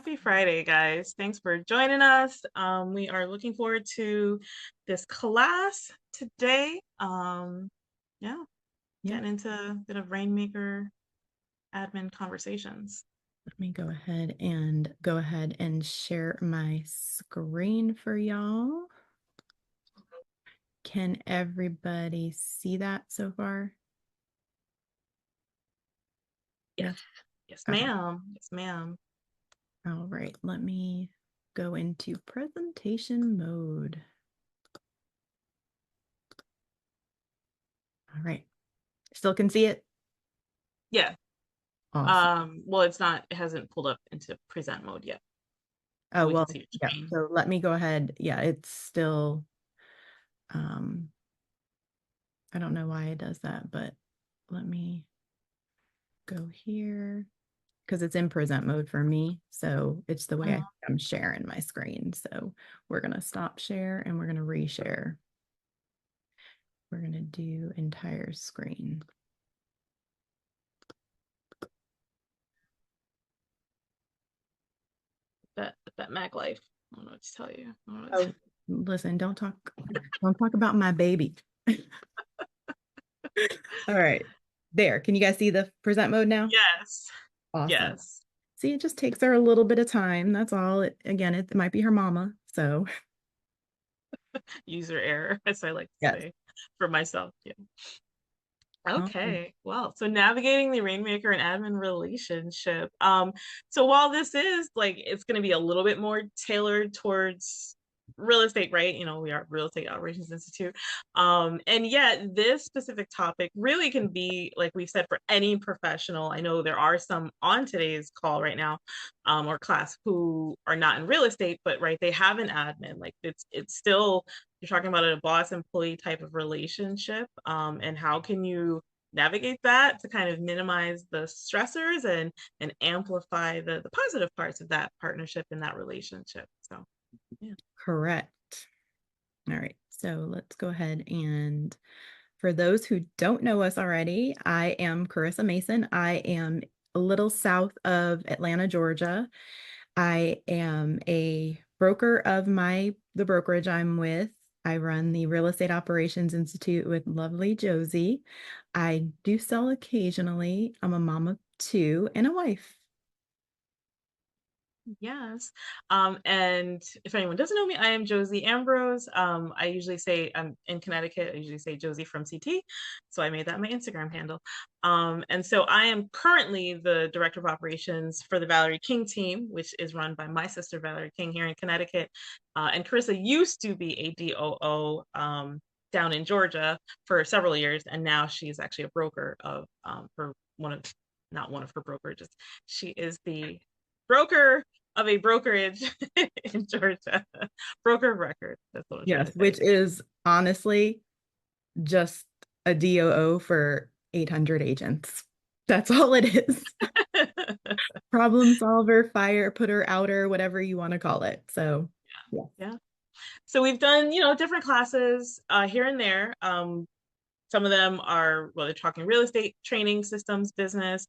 Happy Friday, guys. Thanks for joining us. We are looking forward to this class today. Yeah, Yeah, getting into a bit of Rainmaker admin conversations. let me go ahead and share my screen for y'all. Can everybody see that so far? Yes, Yes. yes, Okay. ma'am. Yes, ma'am. All right. Let me go into presentation mode. All right. Still can see it? Yeah. Awesome. Well, it hasn't pulled up into present mode yet, but Oh, we can well, see your yeah. screen. So let me go ahead. Yeah, it's still, um, I don't know why it does that, but let me go here. Because it's in present mode for me. So it's the way I'm sharing my screen. So we're going to stop share and we're going to reshare. We're going to do entire screen. That Mac life. I don't know what to tell you. Oh, listen, don't talk about my baby. All right. There. Can you guys see the present mode now? Yes, Awesome. yes. See, it just takes her a little bit of time. That's all. Again, it might be her mama. So, User error, as I like to yes. say for myself. Yeah. Oh, Okay, well, so navigating the Rainmaker and admin relationship. So while this is like it's going to be a little bit more tailored towards real estate, right? You know, we are Real Estate Operations Institute. And yet this specific topic really can be, like we've said, for any professional. I know there are some on today's call right now, or class who are not in real estate, but right, they have an admin. Like it's still you're talking about a boss employee type of relationship, and how can you navigate that to kind of minimize the stressors and amplify the positive parts of that partnership and that relationship. So yeah. correct. All right. So let's go ahead and for those who don't know us already, I am Carissa Mason. I am a little south of Atlanta, Georgia. I am a broker of the brokerage I'm with. I run the Real Estate Operations Institute with lovely Josie. I do sell occasionally. I'm a mom of two and a wife. Yes. And if anyone doesn't know me, I am Josie Ambrose. I usually say I'm in Connecticut. I usually say Josie from CT. So I made that my Instagram handle. And so I am currently the director of operations for the Valerie King team, which is run by my sister, Valerie King, here in Connecticut. And Carissa used to be a DOO down in Georgia for several years. And now she's actually a broker of for one of, not one of her brokerages. She is the broker of a brokerage in Georgia. Broker of record. That's what I'm trying Yes, to say. which is honestly just a DOO for 800 agents. That's all it is. Problem solver, fire putter, outer, whatever you want to call it. So, yeah. Yeah. So we've done, different classes here and there. Some of them are, well, they're talking real estate, training systems, business.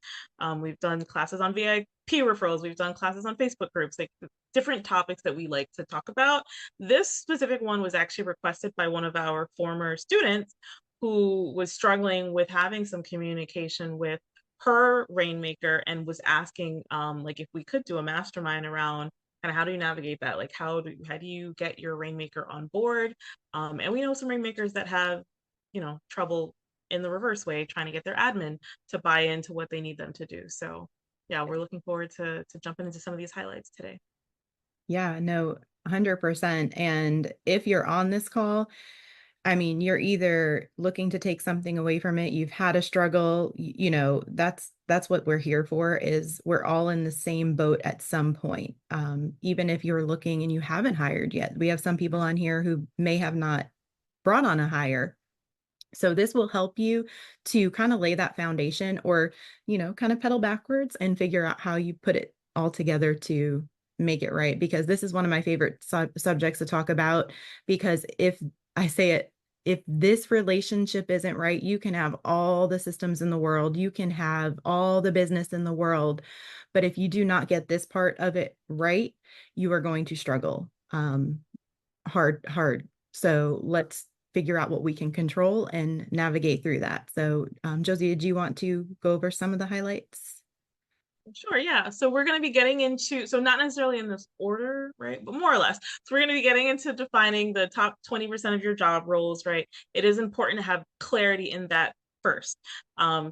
We've done classes on VIP referrals. We've done classes on Facebook groups, like different topics that we like to talk about. This specific one was actually requested by one of our former students who was struggling with having some communication with her rainmaker and was asking, like, if we could do a mastermind around kind of how do you navigate that, like how do you get your rainmaker on board. And we know some rainmakers that have trouble in the reverse way trying to get their admin to buy into what they need them to do. So yeah, we're looking forward to jumping into some of these highlights today. Yeah, no, 100%. And if you're on this call, I mean, you're either looking to take something away from it, you've had a struggle, that's what we're here for, is we're all in the same boat at some point. Even if you're looking and you haven't hired yet. We have some people on here who may have not brought on a hire. So this will help you to kind of lay that foundation or, kind of pedal backwards and figure out how you put it all together to make it right. Because this is one of my favorite subjects to talk about, because if I say it if this relationship isn't right, you can have all the systems in the world, you can have all the business in the world, but if you do not get this part of it right, you are going to struggle hard. So let's figure out what we can control and navigate through that. So, Josie, do you want to go over some of the highlights? Sure, yeah. So we're going to be getting into, so not necessarily in this order, right? But more or less. So we're going to be getting into defining the top 20% of your job roles, right? It is important to have clarity in that first.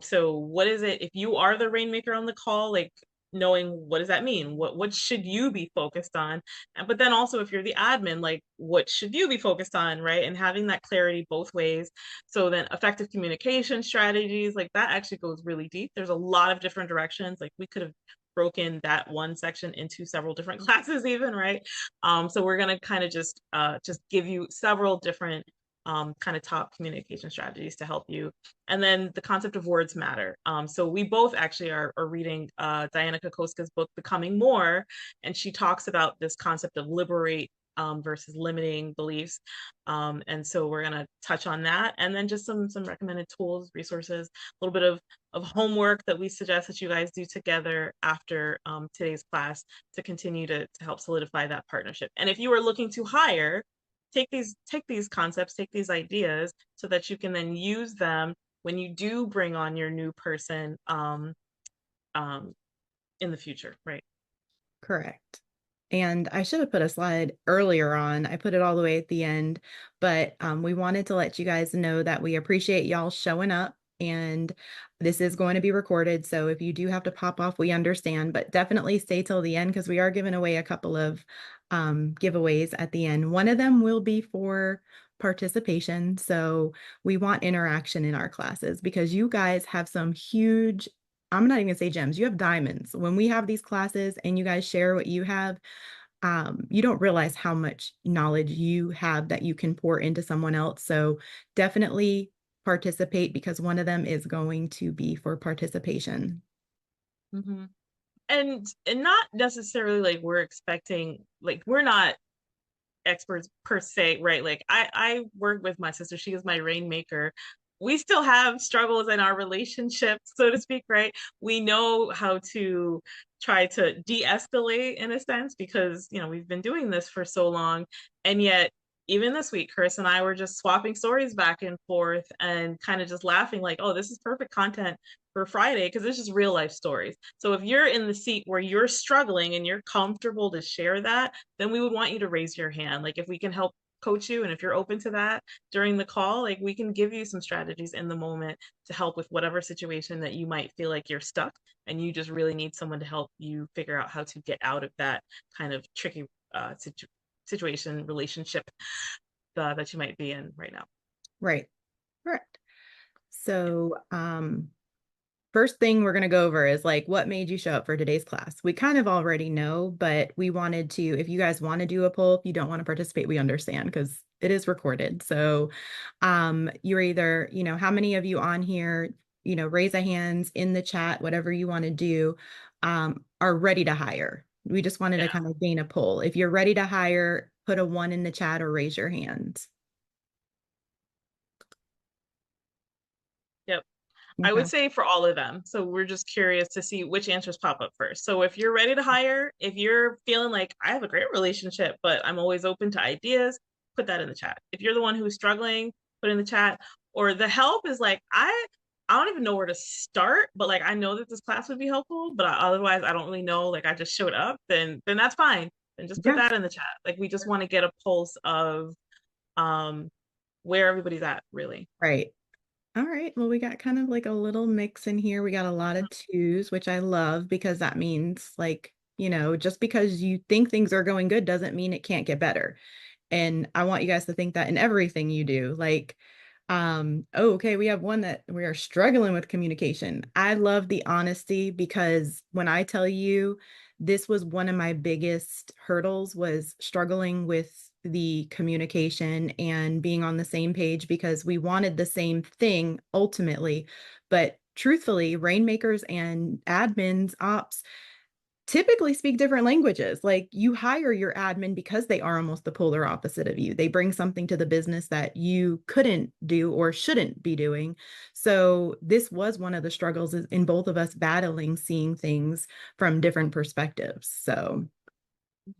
So what is it if you are the rainmaker on the call, like knowing what does that mean? What should you be focused on? But then also if you're the admin, like what should you be focused on, right? And having that clarity both ways. So then effective communication strategies, like that actually goes really deep. There's a lot of different directions. Like we could have broken that one section into several different classes even, right? So we're going to kind of just give you several different kind of top communication strategies to help you. And then the concept of words matter. So we both actually are reading Diana Kokoska's book, Becoming More, and she talks about this concept of liberate versus limiting beliefs. And so we're going to touch on that, and then just some recommended tools, resources, a little bit of homework that we suggest that you guys do together after today's class to continue to help solidify that partnership. And if you are looking to hire, take these concepts, take these ideas so that you can then use them when you do bring on your new person um, in the future, right? Correct. And I should have put a slide earlier on. I put it all the way at the end, but we wanted to let you guys know that we appreciate y'all showing up. And this is going to be recorded. So if you do have to pop off, we understand, but definitely stay till the end because we are giving away a couple of giveaways at the end. One of them will be for participation. So we want interaction in our classes because you guys have some huge, I'm not even gonna say gems, you have diamonds. When we have these classes and you guys share what you have, you don't realize how much knowledge you have that you can pour into someone else. So definitely participate because one of them is going to be for participation. Mm-hmm. And not necessarily like we're expecting, like we're not experts per se, right? Like I work with my sister, she is my rainmaker. We still have struggles in our relationship, so to speak, right? We know how to try to de-escalate in a sense because we've been doing this for so long. And yet even this week, Chris and I were just swapping stories back and forth and kind of just laughing like, oh, this is perfect content for Friday because it's just real life stories. So if you're in the seat where you're struggling and you're comfortable to share that, then we would want you to raise your hand. Like if we can help coach you and if you're open to that during the call, like we can give you some strategies in the moment to help with whatever situation that you might feel like you're stuck and you just really need someone to help you figure out how to get out of that kind of tricky situation, relationship that you might be in right now. Right. Correct. So, first thing we're going to go over is like what made you show up for today's class. We kind of already know, but we wanted to, if you guys want to do a poll, if you don't want to participate, we understand because it is recorded. So you're either, how many of you on here, raise a hands in the chat, whatever you want to do, are ready to hire. We just wanted to Yeah. kind of gain a poll. If you're ready to hire, put a 1 in the chat or raise your hand. Yep. I would Okay. say for all of them. So we're just curious to see which answers pop up first. So if you're ready to hire, if you're feeling like I have a great relationship, but I'm always open to ideas, put that in the chat. If you're the one who's struggling, put in the chat. Or the help is like I don't even know where to start, but like I know that this class would be helpful, but otherwise I don't really know. Like I just showed up, then that's fine. Then just put Yeah. that in the chat. Like we just want to get a pulse of um where everybody's at, really. Right. All right. Well, we got kind of like a little mix in here. We got a lot of twos, which I love because that means like, just because you think things are going good doesn't mean it can't get better. And I want you guys to think that in everything you do. Like, oh, okay, we have one that we are struggling with communication. I love the honesty because when I tell you this was one of my biggest hurdles was struggling with the communication and being on the same page because we wanted the same thing ultimately. But truthfully, rainmakers and admins, ops, typically speak different languages. Like you hire your admin because they are almost the polar opposite of you. They bring something to the business that you couldn't do or shouldn't be doing. So this was one of the struggles in both of us battling seeing things from different perspectives. So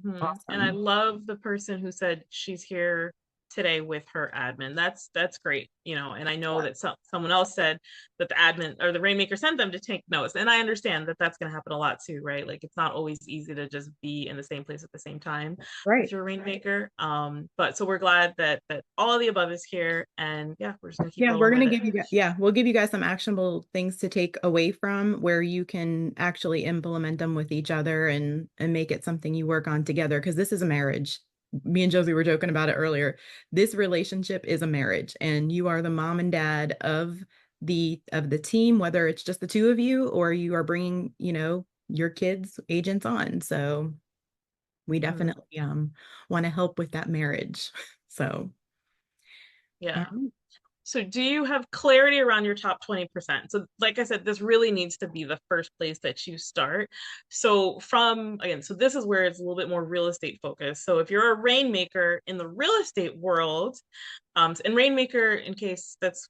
And I awesome. love the person who said she's here today with her admin. That's great, And I know that someone else said that the admin or the Rainmaker sent them to take notes, and I understand that that's going to happen a lot too, right? Like it's not always easy to just be in the same place at the same time with Right. your Rainmaker. But so we're glad that all of the above is here, and yeah, we're just gonna keep Yeah, we're rolling going with to it. give you guys, yeah, we'll give you guys some actionable things to take away from where you can actually implement them with each other and make it something you work on together because this is a marriage. Me and Josie were joking about it earlier. This relationship is a marriage and you are the mom and dad of the team, whether it's just the two of you or you are bringing, your kids agents on. So we Mhm. definitely want to help with that marriage. So, all Yeah. right. So do you have clarity around your top 20%? So like I said, this really needs to be the first place that you start. So so this is where it's a little bit more real estate focused. So if you're a rainmaker in the real estate world, and rainmaker, in case that's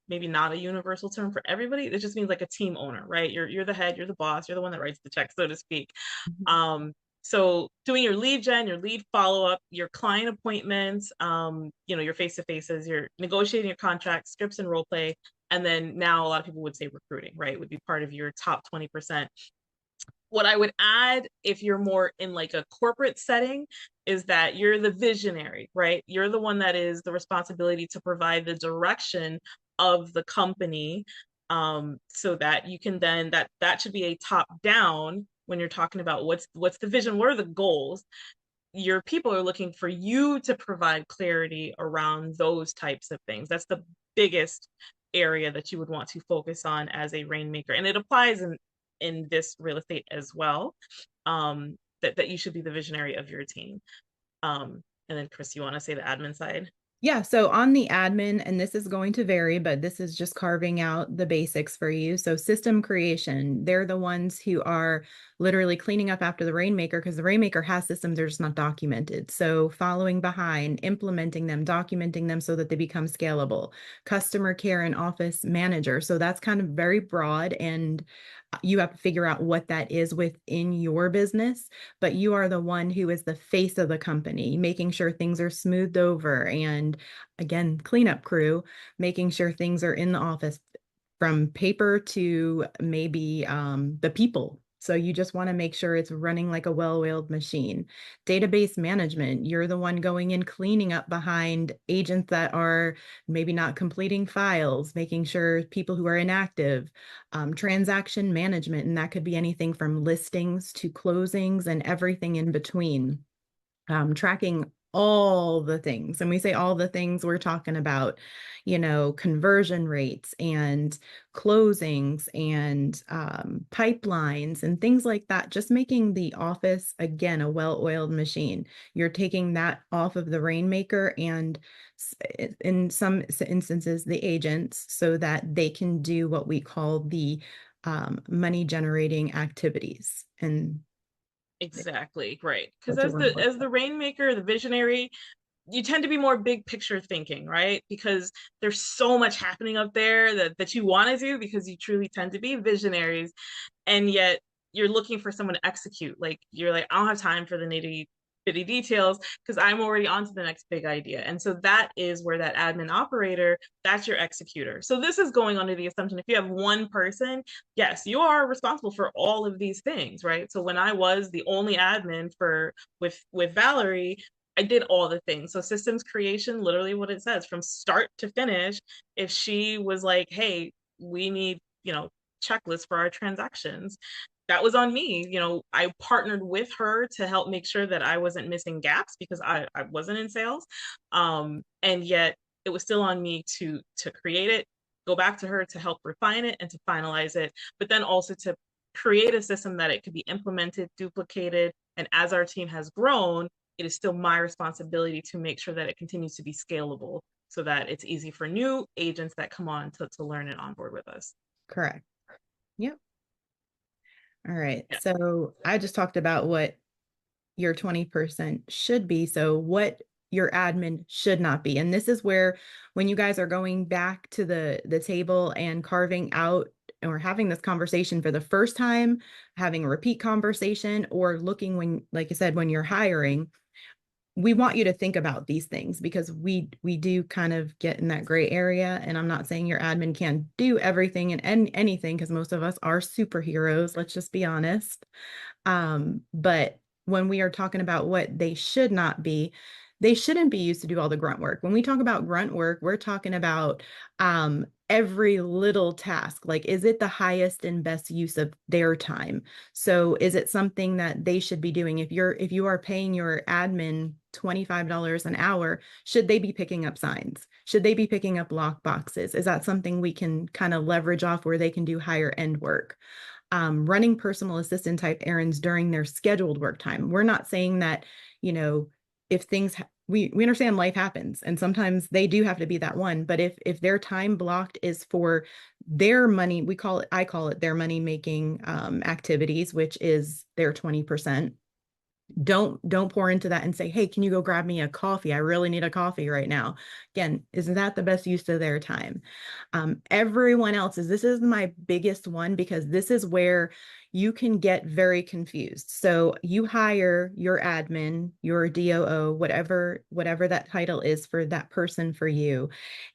maybe not a universal term for everybody, it just means like a team owner, right? You're the head, you're the boss, you're the one that writes the check, so to speak. Um, so doing your lead gen, your lead follow-up, your client appointments, your face-to-faces, your negotiating your contracts, scripts and role play, and then now a lot of people would say recruiting, right? Would be part of your top 20%. What I would add if you're more in like a corporate setting is that you're the visionary, right? You're the one that is the responsibility to provide the direction of the company, so that you can then that should be a top down when you're talking about what's the vision, what are the goals. Your people are looking for you to provide clarity around those types of things. That's the biggest area that you would want to focus on as a rainmaker, and it applies in this real estate as well. That you should be the visionary of your team. And then Chris, you want to say the admin side? Yeah, so on the admin, and this is going to vary, but this is just carving out the basics for you. So system creation, they're the ones who are literally cleaning up after the Rainmaker because the Rainmaker has systems, they're just not documented. So following behind, implementing them, documenting them so that they become scalable. Customer care and office manager. So that's kind of very broad and you have to figure out what that is within your business, but you are the one who is the face of the company, making sure things are smoothed over. And again, cleanup crew, making sure things are in the office from paper to maybe the people. So you just want to make sure it's running like a well-oiled machine. Database management, you're the one going in cleaning up behind agents that are maybe not completing files, making sure people who are inactive. Transaction management, and that could be anything from listings to closings and everything in between, tracking all the things. And we say all the things, we're talking about, conversion rates and closings and pipelines and things like that. Just making the office, again, a well-oiled machine. You're taking that off of the Rainmaker and in some instances, the agents, so that they can do what we call the money generating activities. And Exactly, right. Because what you as want to the focus as on. the rainmaker, the visionary, you tend to be more big picture thinking, right? Because there's so much happening up there that you want to do because you truly tend to be visionaries, and yet you're looking for someone to execute. Like you're like, I don't have time for the nitty bitty details because I'm already on to the next big idea. And so that is where that admin operator, that's your executor. So this is going under the assumption if you have one person, yes, you are responsible for all of these things, right? So when I was the only admin for with Valerie, I did all the things. So systems creation, literally what it says from start to finish. If she was like, hey, we need, checklists for our transactions, that was on me. I partnered with her to help make sure that I wasn't missing gaps because I wasn't in sales. And yet it was still on me to create it, go back to her to help refine it and to finalize it, but then also to create a system that it could be implemented, duplicated. And as our team has grown, it is still my responsibility to make sure that it continues to be scalable so that it's easy for new agents that come on to learn and onboard with us. Correct. Yep. All right. Yeah. So I just talked about what your 20% should be. So what your admin should not be. And this is where when you guys are going back to the table and carving out or having this conversation for the first time, having a repeat conversation or looking when, like you said, when you're hiring, we want you to think about these things because we do kind of get in that gray area. And I'm not saying your admin can do everything and anything because most of us are superheroes, let's just be honest. But when we are talking about what they should not be, they shouldn't be used to do all the grunt work. When we talk about grunt work, we're talking about every little task. Like, is it the highest and best use of their time? So is it something that they should be doing? If you are paying your admin $25 an hour, should they be picking up signs? Should they be picking up lock boxes? Is that something we can kind of leverage off where they can do higher end work? Running personal assistant type errands during their scheduled work time. We're not saying that, you know, if things we understand life happens and sometimes they do have to be that one, but if their time blocked is for their money, I call it their money making activities, which is their 20%. Don't pour into that and say, hey, can you go grab me a coffee? I really need a coffee right now. Again, isn't that the best use of their time? Everyone else's, this is my biggest one because this is where you can get very confused. So you hire your admin, your DOO, whatever that title is for that person for you,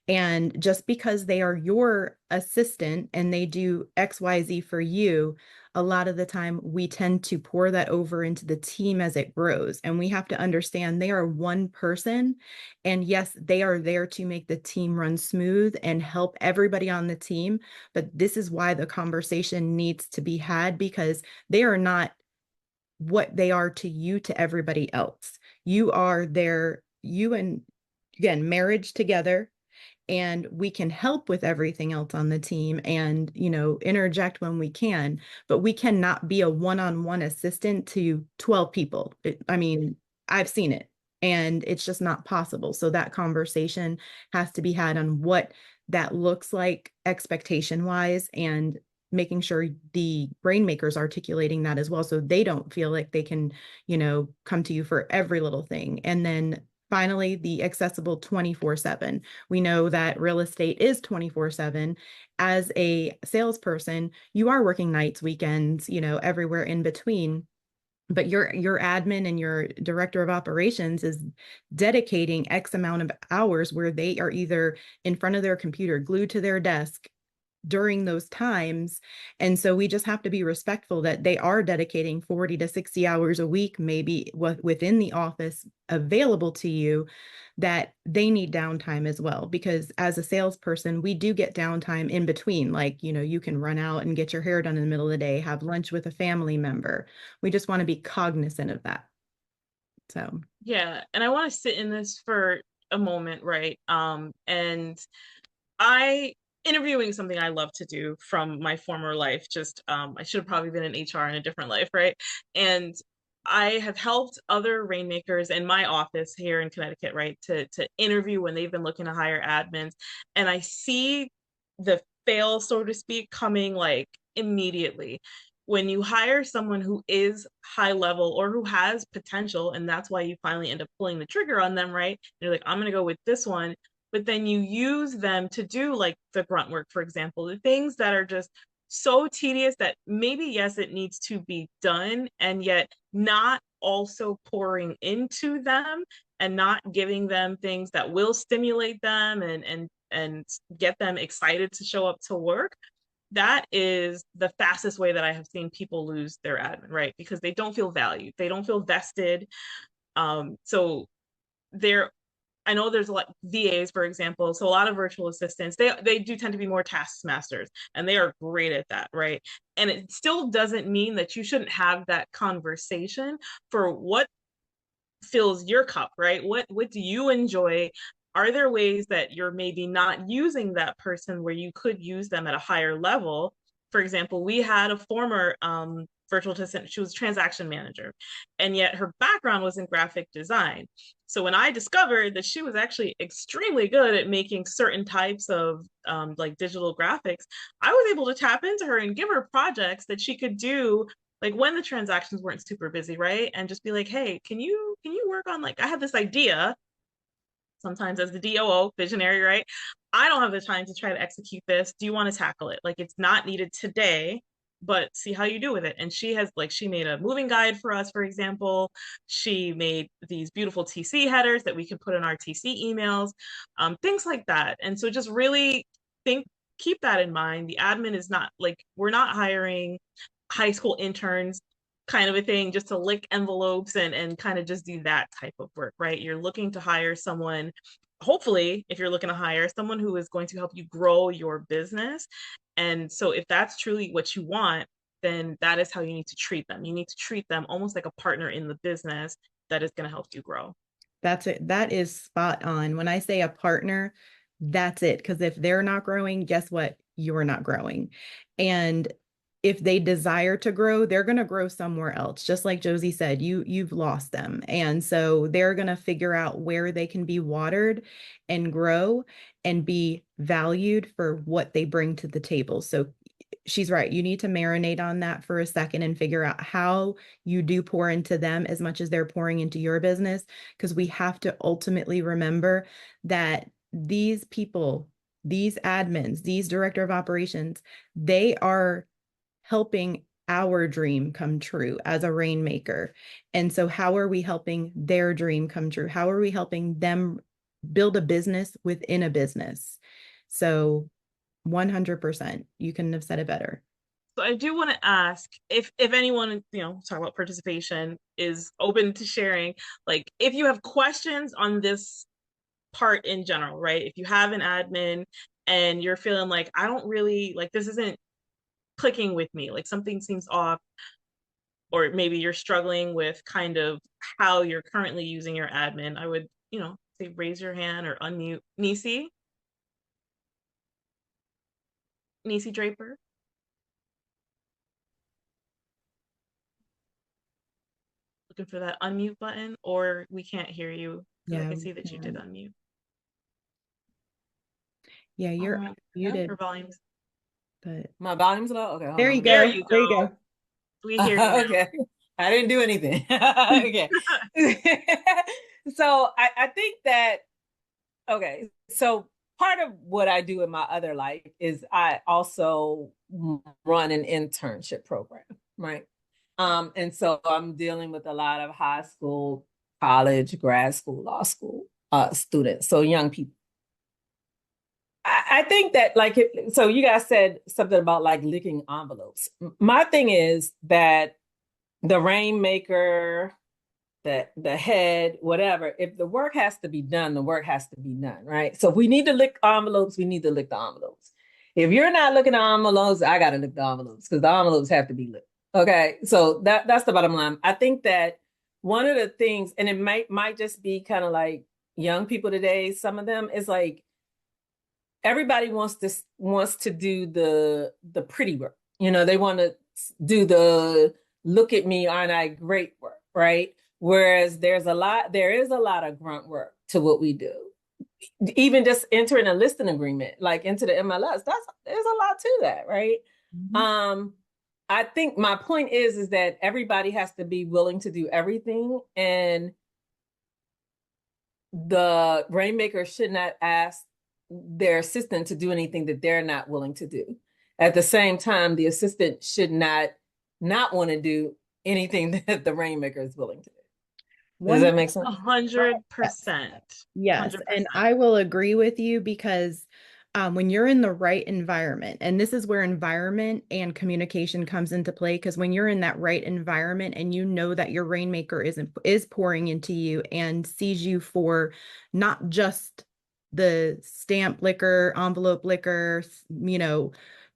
and just because they are your assistant and they do XYZ for you, a lot of the time we tend to pour that over into the team as it grows. And we have to understand they are one person. And yes, they are there to make the team run smooth and help everybody on the team. But this is why the conversation needs to be had because they are not what they are to you, to everybody else. You are their, you and again, marriage together, and we can help with everything else on the team and interject when we can, but we cannot be a one-on-one assistant to 12 people. I mean, I've seen it and it's just not possible. So that conversation has to be had on what that looks like expectation wise, and making sure the Rainmaker's articulating that as well so they don't feel like they can come to you for every little thing. And then finally, the accessible 24/7. We know that real estate is 24/7. As a salesperson, you are working nights, weekends, everywhere in between. But your admin and your director of operations is dedicating X amount of hours where they are either in front of their computer, glued to their desk, during those times. And so we just have to be respectful that they are dedicating 40 to 60 hours a week, maybe within the office available to you, that they need downtime as well. Because as a salesperson, we do get downtime in between. Like, you can run out and get your hair done in the middle of the day, have lunch with a family member. We just want to be cognizant of that. So, Yeah. And I want to sit in this for a moment, right? And I interviewing something I love to do from my former life. Just I should have probably been in HR in a different life, right? And I have helped other rainmakers in my office here in Connecticut, right, to interview when they've been looking to hire admins, and I see the fail, so to speak, coming like immediately. When you hire someone who is high level or who has potential, and that's why you finally end up pulling the trigger on them, right? You're like, I'm going to go with this one, but then you use them to do like the grunt work, for example, the things that are just so tedious that maybe, yes, it needs to be done, and yet not also pouring into them and not giving them things that will stimulate them and get them excited to show up to work. That is the fastest way that I have seen people lose their admin, right? Because they don't feel valued, they don't feel vested. So they're I know there's a lot VAs, for example. So a lot of virtual assistants, they do tend to be more task masters, and they are great at that, right? And it still doesn't mean that you shouldn't have that conversation for what fills your cup, right? What do you enjoy? Are there ways that you're maybe not using that person where you could use them at a higher level? For example, we had a former virtual assistant. She was a transaction manager, and yet her background was in graphic design. So when I discovered that she was actually extremely good at making certain types of like digital graphics, I was able to tap into her and give her projects that she could do like when the transactions weren't super busy, right? And just be like, hey, can you work on, like, I have this idea. Sometimes as the DOO visionary, right? I don't have the time to try to execute this. Do you want to tackle it? Like, it's not needed today, but see how you do with it. And she has, like, she made a moving guide for us, for example. She made these beautiful TC headers that we could put in our TC emails, things like that. And so just really think, keep that in mind. The admin is not like, we're not hiring high school interns kind of a thing just to lick envelopes and kind of just do that type of work, right? You're looking to hire someone, hopefully, if you're looking to hire someone who is going to help you grow your business. And so if that's truly what you want, then that is how you need to treat them. You need to treat them almost like a partner in the business that is going to help you grow. That's it. That is spot on. When I say a partner, that's it. Because if they're not growing, guess what? You're not growing. And if they desire to grow, they're going to grow somewhere else. Just like Josie said, you've lost them. And so they're going to figure out where they can be watered and grow and be valued for what they bring to the table. So she's right. You need to marinate on that for a second and figure out how you do pour into them as much as they're pouring into your business. Because we have to ultimately remember that these people, these admins, these director of operations, they are helping our dream come true as a rainmaker. And so, how are we helping their dream come true? How are we helping them build a business within a business? So, 100%. You couldn't have said it better. So I do want to ask if anyone, talk about participation, is open to sharing, like, if you have questions on this part in general, right? If you have an admin and you're feeling like, I don't really like, this isn't clicking with me, like something seems off, or maybe you're struggling with kind of how you're currently using your admin, I would, say raise your hand or unmute. Nisi Draper, looking for that unmute button, or we can't hear you because I Yeah. can see that you did unmute. Yeah, you're Yeah. muted, Your volume's, but My volume's low. Okay, hold there you on. there go. you There you go. go. We hear you now. Okay. I didn't do anything. Okay. So I think that, okay. So part of what I do in my other life is I also run an internship program, right? And so I'm dealing with a lot of high school, college, grad school, law school students, so young people. I think that, like, so you guys said something about like licking envelopes. My thing is that the rainmaker, the head, whatever, if the work has to be done, the work has to be done, right? So if we need to lick envelopes, we need to lick the envelopes. If you're not looking at envelopes, I gotta lick the envelopes because the envelopes have to be licked. Okay. So that's the bottom line. I think that one of the things, and it might just be kind of like young people today, some of them is like everybody wants to do the pretty work. They want to do the look at me, aren't I great work, right? Whereas there is a lot of grunt work to what we do. Even just entering a listing agreement, like into the MLS, there's a lot to that, right? Mm-hmm. I think my point is that everybody has to be willing to do everything, and the rainmaker should not ask their assistant to do anything that they're not willing to do. At the same time, the assistant should not want to do anything that the rainmaker is willing to do. Does that make sense? 100%. Yes, and I will agree with you because when you're in the right environment, and this is where environment and communication comes into play, because when you're in that right environment and you know that your rainmaker is pouring into you and sees you for not just the stamp liquor, envelope liquor,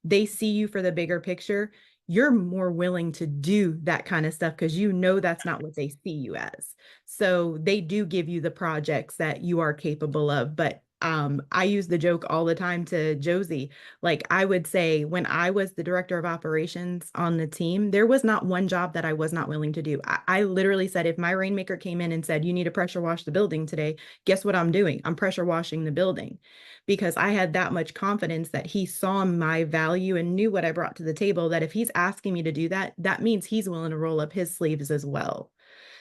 they see you for the bigger picture, you're more willing to do that kind of stuff because you know that's not what they see you as. So they do give you the projects that you are capable of. But I use the joke all the time to Josie. Like I would say when I was the director of operations on the team, there was not one job that I was not willing to do. I literally said, if my rainmaker came in and said, you need to pressure wash the building today, guess what I'm doing? I'm pressure washing the building because I had that much confidence that he saw my value and knew what I brought to the table, that if he's asking me to do that, that means he's willing to roll up his sleeves as well.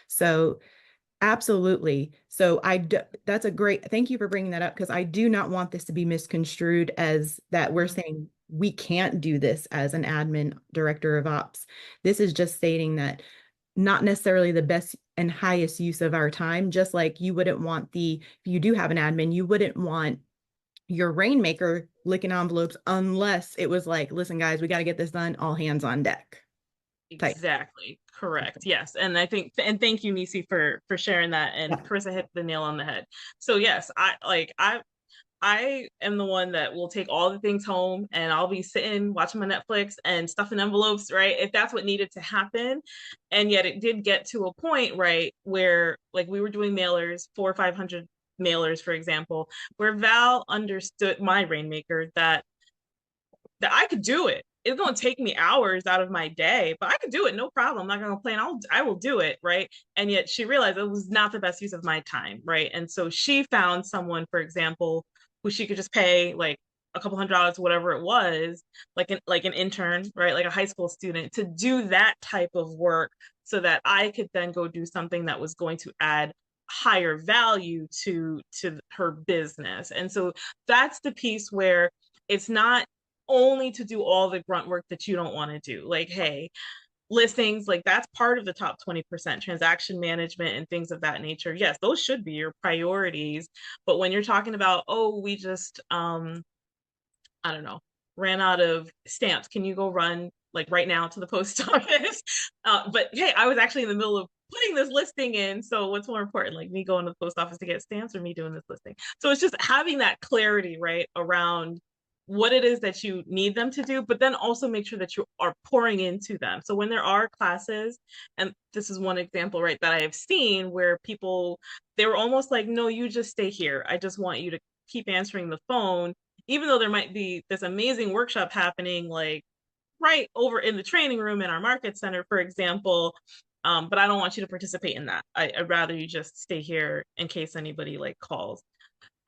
So absolutely. So that's a great, thank you for bringing that up because I do not want this to be misconstrued as that we're saying we can't do this as an admin director of ops. This is just stating that not necessarily the best and highest use of our time, just like you wouldn't want if you do have an admin, you wouldn't want your rainmaker licking envelopes unless it was like, listen, guys, we got to get this done, all hands on deck type. Exactly. Correct. Yes. And I think, and thank you, Nisi, for sharing that. And Yeah. Carissa hit the nail on the head. So yes, I am the one that will take all the things home and I'll be sitting watching my Netflix and stuffing envelopes, right? If that's what needed to happen. And yet it did get to a point, right, where like we were doing mailers, 400 or 500 mailers, for example, where Val understood, my rainmaker, that I could do it. It's going to take me hours out of my day, but I could do it. No problem. I'm not going to complain. I will do it. Right. And yet she realized it was not the best use of my time. Right. And so she found someone, for example, who she could just pay like a couple $100, whatever it was, like an intern, right? Like a high school student to do that type of work so that I could then go do something that was going to add higher value to her business. And so that's the piece where it's not only to do all the grunt work that you don't want to do. Like, hey, listings, like that's part of the top 20%, transaction management and things of that nature. Yes, those should be your priorities. But when you're talking about, oh, we just I don't know, ran out of stamps. Can you go run like right now to the post office? But hey, I was actually in the middle of putting this listing in. So what's more important, like me going to the post office to get stamps or me doing this listing? So it's just having that clarity, right, around what it is that you need them to do, but then also make sure that you are pouring into them. So when there are classes, and this is one example, right, that I have seen where people, they were almost like, no, you just stay here. I just want you to keep answering the phone, even though there might be this amazing workshop happening like right over in the training room in our market center, for example. But I don't want you to participate in that. I'd rather you just stay here in case anybody like calls.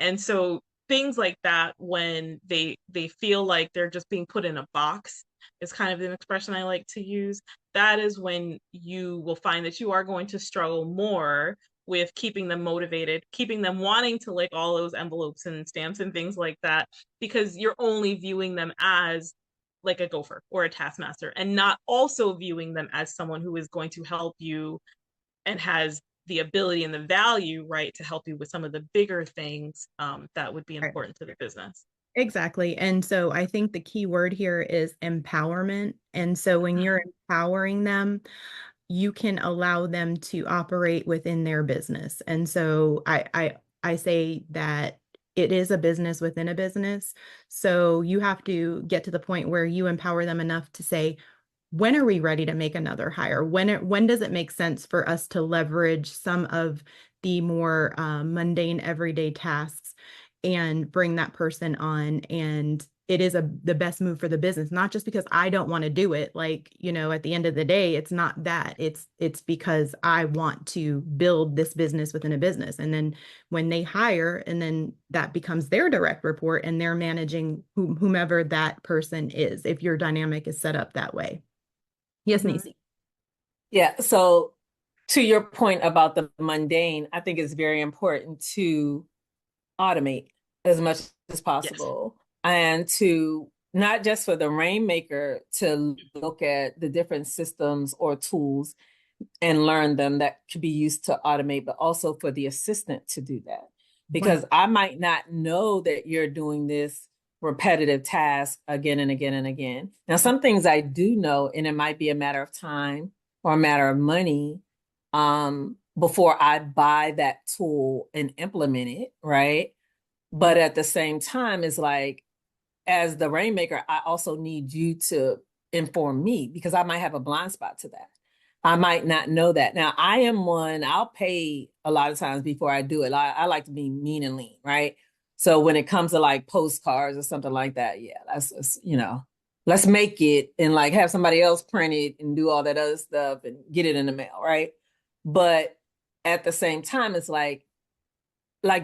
And so things like that, when they feel like they're just being put in a box, is kind of an expression I like to use. That is when you will find that you are going to struggle more with keeping them motivated, keeping them wanting to lick all those envelopes and stamps and things like that, because you're only viewing them as like a gopher or a taskmaster and not also viewing them as someone who is going to help you and has the ability and the value, right, to help you with some of the bigger things that would be Right. important to the business. Exactly. And so I think the key word here is empowerment. And so when you're empowering them, you can allow them to operate within their business. And so I say that it is a business within a business. So you have to get to the point where you empower them enough to say, when are we ready to make another hire? When does it make sense for us to leverage some of the more mundane everyday tasks and bring that person on? And it is the best move for the business, not just because I don't want to do it. Like, at the end of the day, it's not that. It's because I want to build this business within a business. And then when they hire, and then that becomes their direct report and they're managing whomever that person is, if your dynamic is set up that way. Yes, Nisi. Yeah. So to your point about the mundane, I think it's very important to automate as much as Yes. possible and to not just for the rainmaker to look at the different systems or tools and learn them that could be used to automate, but also for the assistant to do that. Because Right. I might not know that you're doing this repetitive task again and again and again. Now, some things I do know, and it might be a matter of time or a matter of money before I buy that tool and implement it, right? But at the same time, it's like, as the rainmaker, I also need you to inform me because I might have a blind spot to that. I might not know that. Now, I'll pay a lot of times before I do it. I like to be mean and lean, right? So when it comes to like postcards or something like that, yeah, that's let's make it and like have somebody else print it and do all that other stuff and get it in the mail, right? But at the same time, it's like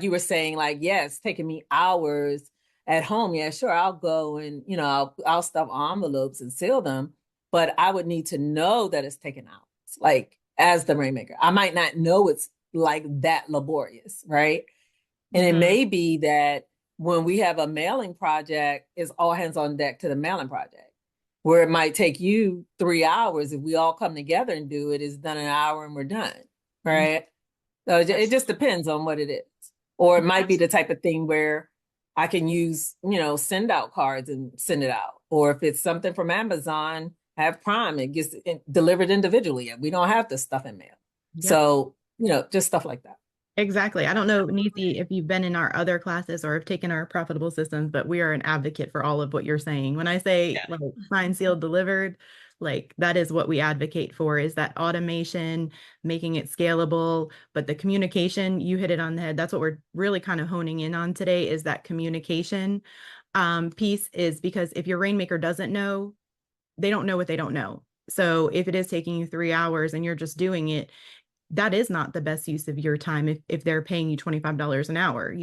you were saying, like, yeah, it's taking me hours at home. Yeah, sure, I'll go and I'll stuff envelopes and seal them, but I would need to know that it's taking hours. Like as the rainmaker, I might not know it's like that laborious, right? And it Mm-hmm. may be that when we have a mailing project, it's all hands on deck to the mailing project, where it might take you 3 hours. If we all come together and do it, it's done in an hour and we're done, right? So it That's just depends on what it is. Or it might be that's the type of thing where I can use, send out cards and send it out. Or if it's something from Amazon, have Prime, it gets delivered individually. We don't have the stuff in mail. Yep. So, just stuff like that. Exactly. I don't know, Nisi, if you've been in our other classes or have taken our profitable systems, but we are an advocate for all of what you're saying. When I say yeah. like signed, sealed, delivered, like that is what we advocate for, is that automation, making it scalable, but the communication, you hit it on the head. That's what we're really kind of honing in on today, is that communication piece, is because if your rainmaker doesn't know, they don't know what they don't know. So if it is taking you 3 hours and you're just doing it, that is not the best use of your time if they're paying you $25 an hour,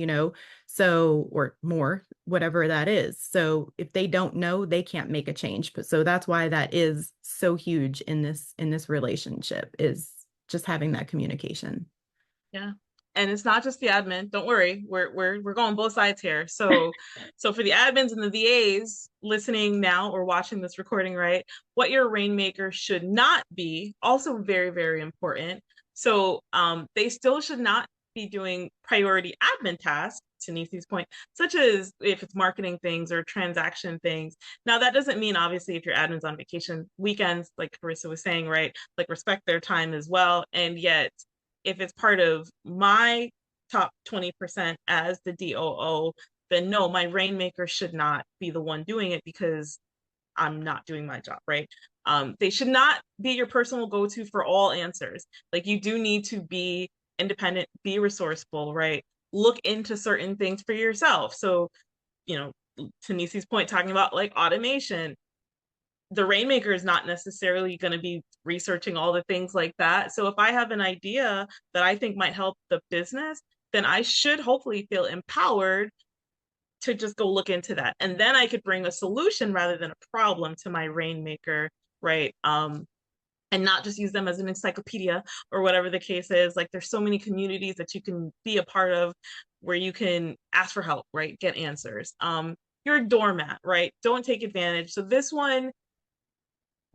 so, or more, whatever that is. So if they don't know, they can't make a change. But so that's why that is so huge in this relationship, is just having that communication. Yeah. And it's not just the admin. Don't worry. We're going both sides here. So for the admins and the VAs listening now or watching this recording, right? What your rainmaker should not be, also very, very important. So they still should not be doing priority admin tasks, to Nisi's point, such as if it's marketing things or transaction things. Now that doesn't mean obviously if your admin's on vacation weekends, like Carissa was saying, right? Like respect their time as well. And yet if it's part of my top 20% as the DOO, then no, my rainmaker should not be the one doing it because I'm not doing my job, right? They should not be your personal go-to for all answers. Like you do need to be independent, be resourceful, right? Look into certain things for yourself. So, you know, to Nisi's point, talking about like automation, the rainmaker is not necessarily going to be researching all the things like that. So if I have an idea that I think might help the business, then I should hopefully feel empowered to just go look into that. And then I could bring a solution rather than a problem to my rainmaker, right? And not just use them as an encyclopedia or whatever the case is. Like there's so many communities that you can be a part of where you can ask for help, right? Get answers. You're a doormat, right? Don't take advantage. So this one,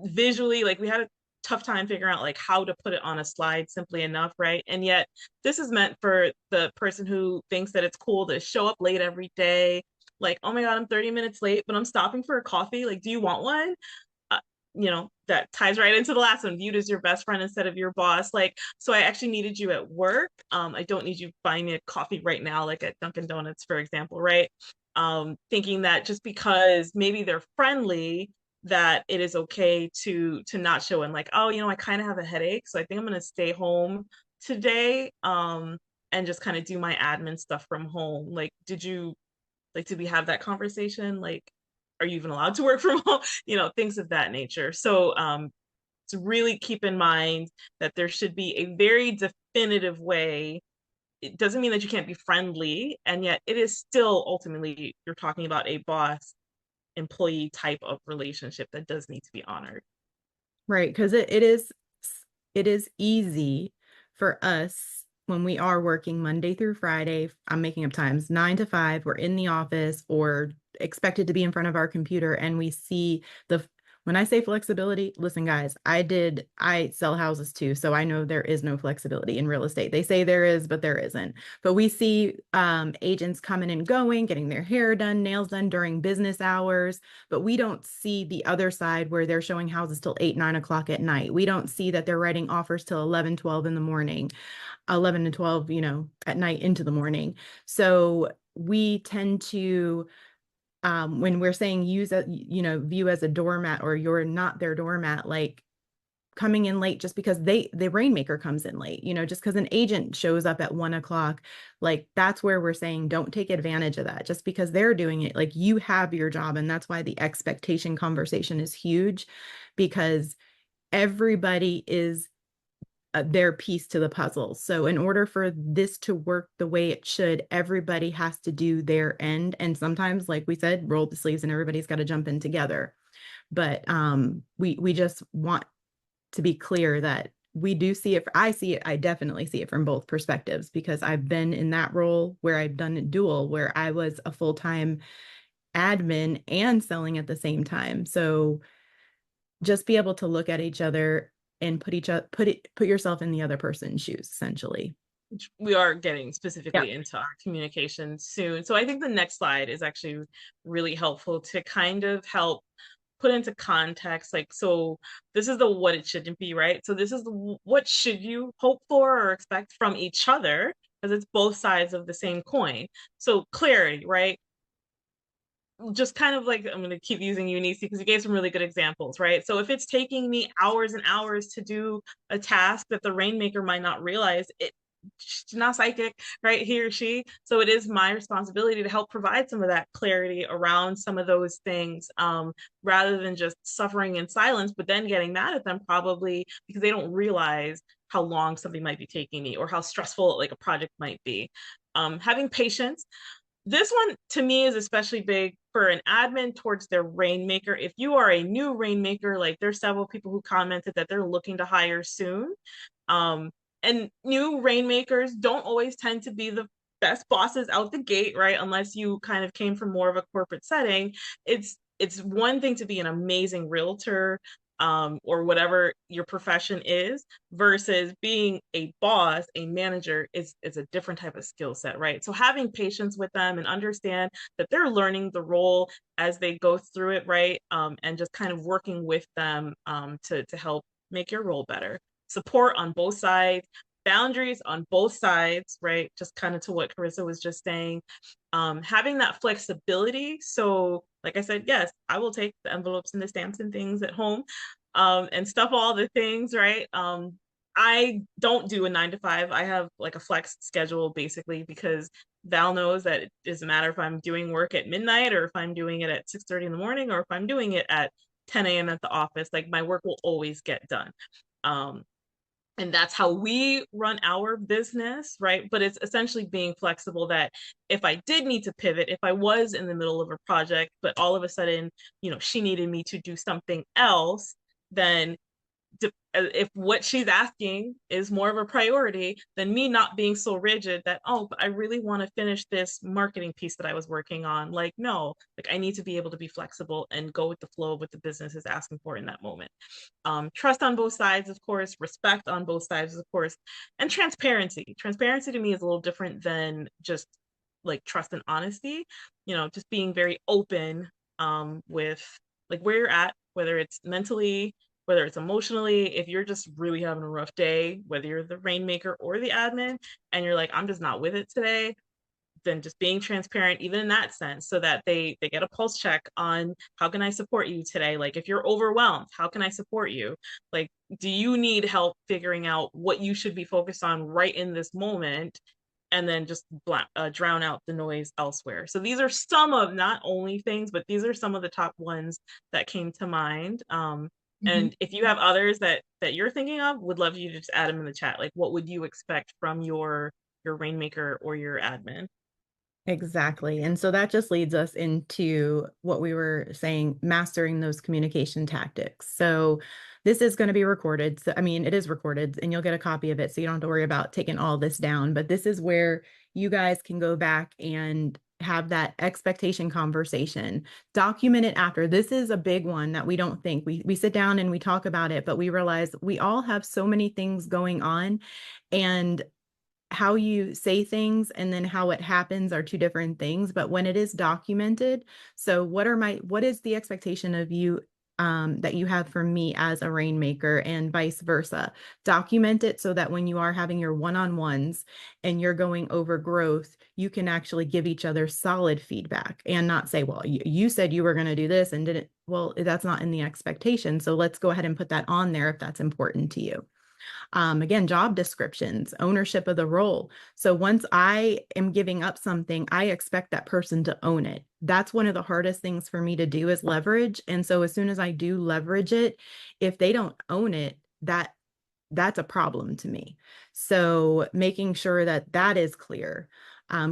visually, like we had a tough time figuring out like how to put it on a slide simply enough, right? And yet this is meant for the person who thinks that it's cool to show up late every day, like, oh my god, I'm 30 minutes late but I'm stopping for a coffee, like do you want one? uh, that ties right into the last one, viewed as your best friend instead of your boss. Like, so I actually needed you at work. I don't need you buying me a coffee right now, like at Dunkin' Donuts, for example, right? Thinking that just because maybe they're friendly, that it is okay to not show and like, oh, I kind of have a headache, so I think I'm gonna stay home today, and just kind of do my admin stuff from home. Like, did we have that conversation? Like, are you even allowed to work from home? Things of that nature. So to really keep in mind that there should be a very definitive way. It doesn't mean that you can't be friendly, and yet it is still ultimately you're talking about a boss employee type of relationship that does need to be honored. Right, because it is easy for us when we are working Monday through Friday. I'm making up times, 9 to 5. We're in the office or expected to be in front of our computer, and we see the. When I say flexibility, listen, guys, I sell houses too, so I know there is no flexibility in real estate. They say there is, but there isn't. But we see agents coming and going, getting their hair done, nails done during business hours, but we don't see the other side where they're showing houses till 8, 9 o'clock at night. We don't see that they're writing offers till 11, 12 in the morning, 11 to 12, at night into the morning. So we tend to, when we're saying view as a doormat, or you're not their doormat, like coming in late just because the rainmaker comes in late, just because an agent shows up at 1 o'clock, like that's where we're saying don't take advantage of that just because they're doing it. Like you have your job. And that's why the expectation conversation is huge, because everybody is their piece to the puzzle. So in order for this to work the way it should, everybody has to do their end. And sometimes, like we said, roll the sleeves and everybody's got to jump in together. But we just want to be clear that we do see it. I definitely see it from both perspectives, because I've been in that role where I've done it dual, where I was a full-time admin and selling at the same time. So just be able to look at each other and put yourself in the other person's shoes, essentially. We are getting Yeah. specifically into our communication soon. So I think the next slide is actually really helpful to kind of help put into context, like, so this is the what it shouldn't be, right? So this is the what should you hope for or expect from each other, because it's both sides of the same coin. So clarity, right? Just kind of like, I'm going to keep using you, Nisi, because you gave some really good examples, right? So if it's taking me hours and hours to do a task that the rainmaker might not realize, she's not psychic, right? He or she. So it is my responsibility to help provide some of that clarity around some of those things, rather than just suffering in silence, but then getting mad at them probably because they don't realize how long something might be taking me or how stressful like a project might be. Having patience. This one to me is especially big for an admin towards their rainmaker. If you are a new rainmaker, like there's several people who commented that they're looking to hire soon. Um, and new rainmakers don't always tend to be the best bosses out the gate, right? Unless you kind of came from more of a corporate setting. It's one thing to be an amazing realtor, or whatever your profession is, versus being a boss, a manager is a different type of skill set, right? So having patience with them and understand that they're learning the role as they go through it, right? And just kind of working with them, to help make your role better. Support on both sides, boundaries on both sides, right? Just kind of to what Carissa was just saying. Having that flexibility. So, like I said, yes, I will take the envelopes and the stamps and things at home, and stuff all the things, right? I don't do a 9 to 5. I have like a flex schedule basically, because Val knows that it doesn't matter if I'm doing work at midnight or if I'm doing it at 6:30 in the morning or if I'm doing it at 10 a.m. at the office. Like my work will always get done. Um, and that's how we run our business, right? But it's essentially being flexible, that if I did need to pivot, if I was in the middle of a project but all of a sudden, she needed me to do something else, then if what she's asking is more of a priority, then me not being so rigid that, oh, but I really want to finish this marketing piece that I was working on. Like, no, like I need to be able to be flexible and go with the flow of what the business is asking for in that moment. Trust on both sides, of course, respect on both sides, of course, and transparency. Transparency to me is a little different than just like trust and honesty. Just being very open, with like where you're at, whether it's mentally, whether it's emotionally. If you're just really having a rough day, whether you're the rainmaker or the admin, and you're like, I'm just not with it today, then just being transparent even in that sense, so that they get a pulse check on how can I support you today. Like if you're overwhelmed, how can I support you? Like, do you need help figuring out what you should be focused on right in this moment, and then just drown out the noise elsewhere. So these are some of, not only things, but these are some of the top ones that came to mind. Mhm. And if you have others that you're thinking of, would love you to just add them in the chat. Like what would you expect from your rainmaker or your admin? Exactly. And so that just leads us into what we were saying, mastering those communication tactics. So this is going to be recorded. So, I mean, it is recorded and you'll get a copy of it. So you don't have to worry about taking all this down. But this is where you guys can go back and have that expectation conversation, document it after. This is a big one that we don't think. We sit down and we talk about it, but we realize we all have so many things going on, and how you say things and then how it happens are two different things. But when it is documented, so what is the expectation of you that you have for me as a rainmaker and vice versa. Document it so that when you are having your one-on-ones and you're going over growth, you can actually give each other solid feedback and not say, well, you said you were going to do this and didn't. Well, that's not in the expectation. So let's go ahead and put that on there if that's important to you. Again, job descriptions, ownership of the role. So once I am giving up something, I expect that person to own it. That's one of the hardest things for me to do is leverage. And so as soon as I do leverage it, if they don't own it, that's a problem to me. So making sure that that is clear.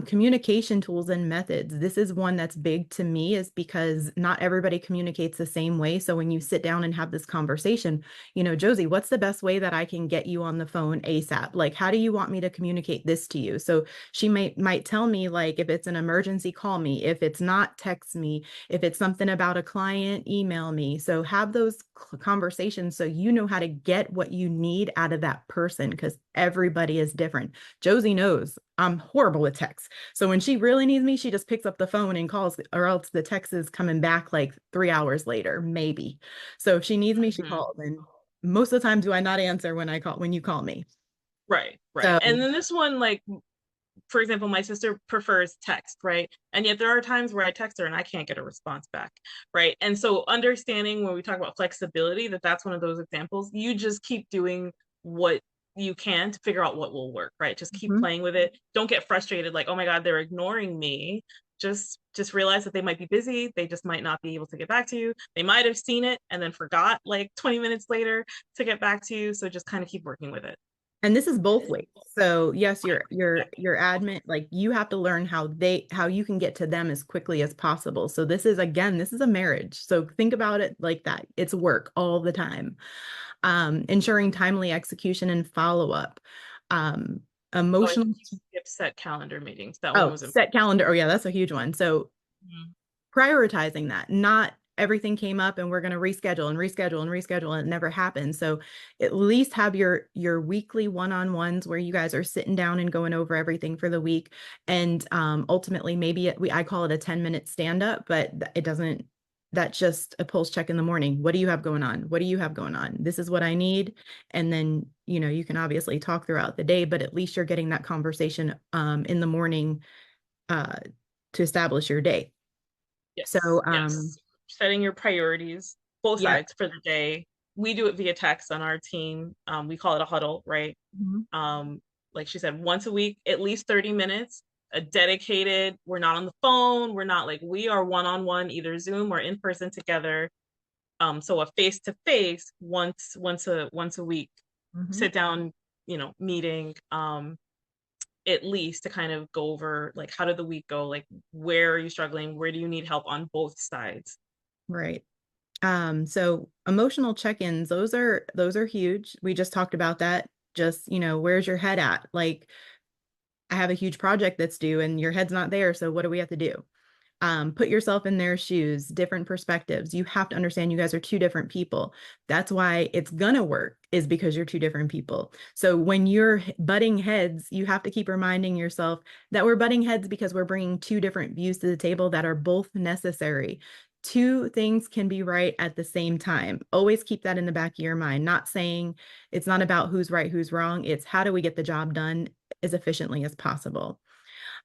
Communication tools and methods. This is one that's big to me is because not everybody communicates the same way. So when you sit down and have this conversation, Josie, what's the best way that I can get you on the phone ASAP? Like, how do you want me to communicate this to you? So she might tell me, like, if it's an emergency, call me. If it's not, text me. If it's something about a client, email me. So have those conversations so you know how to get what you need out of that person because everybody is different. Josie knows I'm horrible with text. So when she really needs me, she just picks up the phone and calls, or else the text is coming back like 3 hours later, maybe. So if she needs me, she Mhm. calls. And most of the time, do I not answer when you call me? Right, right. So, And then this one, like, for example, my sister prefers text, right? And yet there are times where I text her and I can't get a response back, right? And so understanding when we talk about flexibility, that's one of those examples. You just keep doing what you can to figure out what will work, right? Just keep mhm. playing with it. Don't get frustrated like, oh my God, they're ignoring me. Just realize that they might be busy. They just might not be able to get back to you. They might have seen it and then forgot like 20 minutes later to get back to you. So just kind of keep working with it. And this is both ways. So yes, your admin, like you have to learn how you can get to them as quickly as possible. So this is a marriage. So think about it like that. It's work all the time. Ensuring timely execution and follow-up. Um, Oh, I think emotional, you skipped set calendar meetings. That one oh, was set calendar. Oh yeah, that's a huge one. So important. prioritizing that, not everything came up and we're going to reschedule and reschedule and reschedule and it never happened. So at least have your weekly one-on-ones where you guys are sitting down and going over everything for the week. And ultimately maybe I call it a 10-minute stand-up, but it doesn't, that's just a pulse check in the morning. What do you have going on? What do you have going on? This is what I need. And then, you can obviously talk throughout the day, but at least you're getting that conversation in the morning uh, to establish your day. Yes, So, yes. Setting your priorities, both yeah. sides for the day. We do it via text on our team. We call it a huddle, right? Mhm. Um, like she said, once a week, at least 30 minutes, a dedicated, we're not on the phone. We're not like, we are one-on-one, either Zoom or in person together. So a face-to-face once a week, Mhm. sit down, meeting. At least to kind of go over like how did the week go, like where are you struggling, where do you need help on both sides. Right. So emotional check-ins, those are huge. We just talked about that. Just, where's your head at? Like, I have a huge project that's due and your head's not there. So what do we have to do? Put yourself in their shoes, different perspectives. You have to understand you guys are two different people. That's why it's gonna work, is because you're two different people. So when you're butting heads, you have to keep reminding yourself that we're butting heads because we're bringing two different views to the table that are both necessary. Two things can be right at the same time. Always keep that in the back of your mind. Not saying it's not about who's right, who's wrong. It's how do we get the job done as efficiently as possible.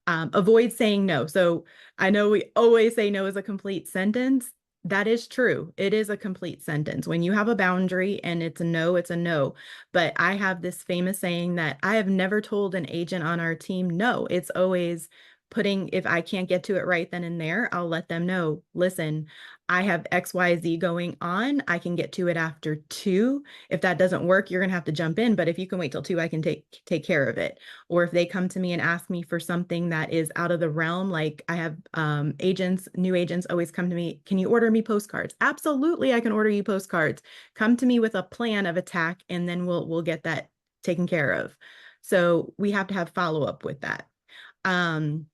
Avoid saying no. So I know we always say no is a complete sentence. That is true. It is a complete sentence. When you have a boundary and it's a no, it's a no. But I have this famous saying that I have never told an agent on our team no. It's always putting, if I can't get to it right then and there, I'll let them know, listen, I have XYZ going on. I can get to it after 2. If that doesn't work, you're gonna have to jump in. But if you can wait till 2, I can take care of it. Or if they come to me and ask me for something that is out of the realm, like I have new agents always come to me, can you order me postcards? Absolutely, I can order you postcards. Come to me with a plan of attack, and then we'll get that taken care of. So we have to have follow-up with that. Um,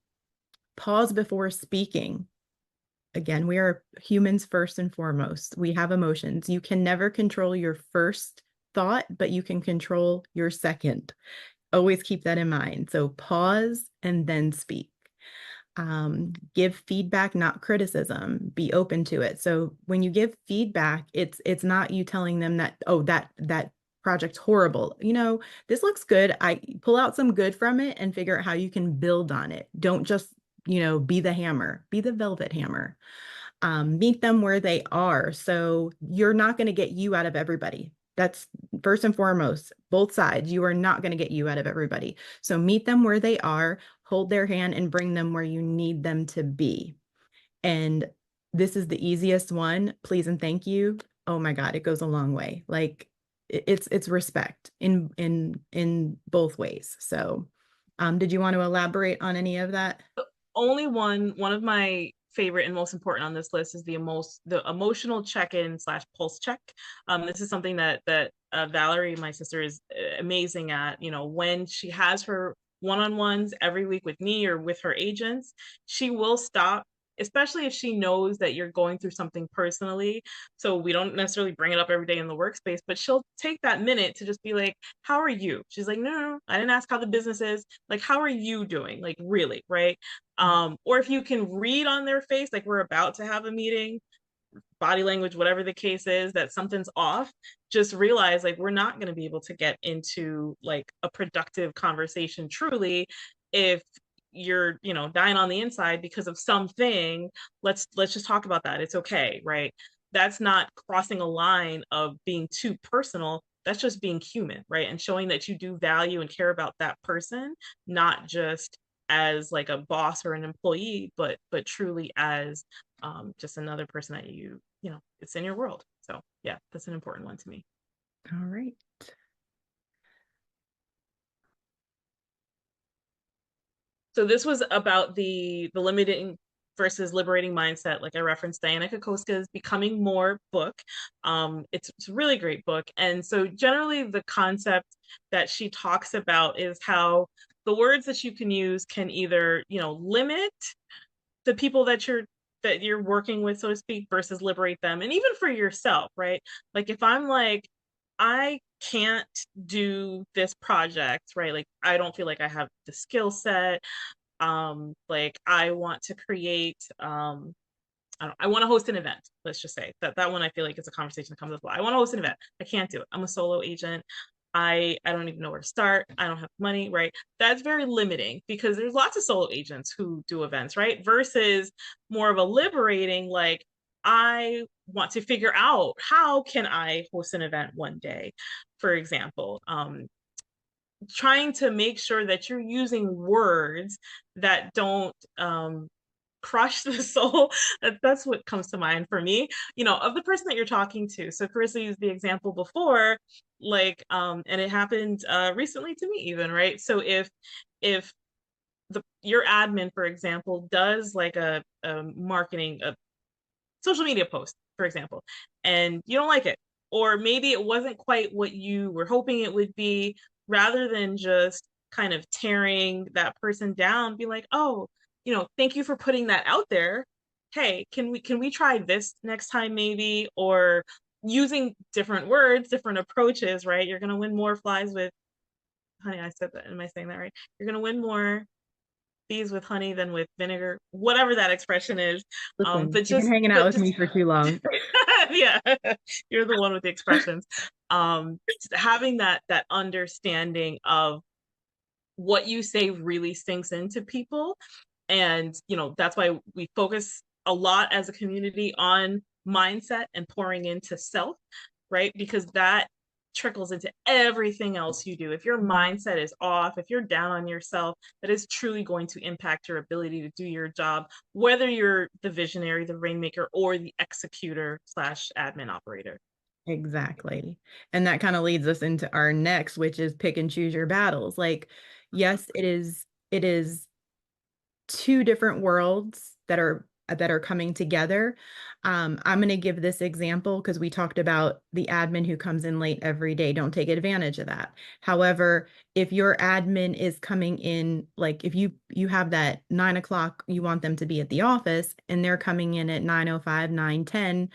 Pause before speaking. Again, we are humans first and foremost. We have emotions. You can never control your first thought, but you can control your second. Always keep that in mind. So pause and then speak. Give feedback, not criticism. Be open to it. So when you give feedback, it's not you telling them that, oh, that project's horrible. This looks good. I pull out some good from it and figure out how you can build on it. Don't just, be the hammer, be the velvet hammer. Meet them where they are. So you're not going to get you out of everybody. That's first and foremost, both sides. You are not going to get you out of everybody. So meet them where they are, hold their hand, and bring them where you need them to be. And this is the easiest one. Please and thank you. Oh my God, it goes a long way. Like it's respect in both ways. So, did you want to elaborate on any of that? Only one of my favorite and most important on this list is the emotional check-in slash pulse check. This is something that Valerie, my sister, is amazing at. When she has her one-on-ones every week with me or with her agents, she will stop, especially if she knows that you're going through something personally. So we don't necessarily bring it up every day in the workspace, but she'll take that minute to just be like, how are you? She's like, no, I didn't ask how the business is. Like, how are you doing? Like, really, right? Or if you can read on their face, like we're about to have a meeting, body language, whatever the case is, that something's off, just realize like we're not going to be able to get into like a productive conversation truly if you're dying on the inside because of something. Let's just talk about that. It's okay, right? That's not crossing a line of being too personal. That's just being human, right? And showing that you do value and care about that person, not just as like a boss or an employee, but truly as just another person that it's in your world. So yeah, that's an important one to me. All right. So this was about the limiting versus liberating mindset. Like I referenced Diana Kokoska's Becoming More book. It's a really great book. And so generally the concept that she talks about is how the words that you can use can either, limit the people that you're working with, so to speak, versus liberate them. And even for yourself, right? Like if I'm like, I can't do this project, right? Like I don't feel like I have the skill set. Like I want to create I want to host an event. Let's just say that one I feel like it's a conversation that comes up a lot. I want to host an event. I can't do it. I'm a solo agent. I don't even know where to start. I don't have money, right? That's very limiting because there's lots of solo agents who do events, right? Versus more of a liberating, like I want to figure out how can I host an event one day, for example. Trying to make sure that you're using words that don't crush the soul. That's what comes to mind for me, of the person that you're talking to. So Carissa used the example before, like, and it happened recently to me even, right? So if your admin, for example, does like a marketing, a social media post, for example, and you don't like it, or maybe it wasn't quite what you were hoping it would be, rather than just kind of tearing that person down, be like, oh, thank you for putting that out there. Hey, can we try this next time maybe? Or using different words, different approaches, right? You're gonna win more flies with honey. I said that. Am I saying that right? You're gonna win more bees with honey than with vinegar, whatever that expression is. Listen, But you've been just hanging out but with just me for too long. yeah, you're the one with the expressions. Having that understanding of what you say really sinks into people. And that's why we focus a lot as a community on mindset and pouring into self, right? Because that trickles into everything else you do. If your mindset is off, if you're down on yourself, that is truly going to impact your ability to do your job, whether you're the visionary, the rainmaker, or the executor slash admin operator. Exactly. And that kind of leads us into our next, which is pick and choose your battles. Like, yes, it is two different worlds that are coming together. I'm going to give this example because we talked about the admin who comes in late every day. Don't take advantage of that. However, if your admin is coming in, like if you have that 9 o'clock, you want them to be at the office and they're coming in at 9:05, 9:10,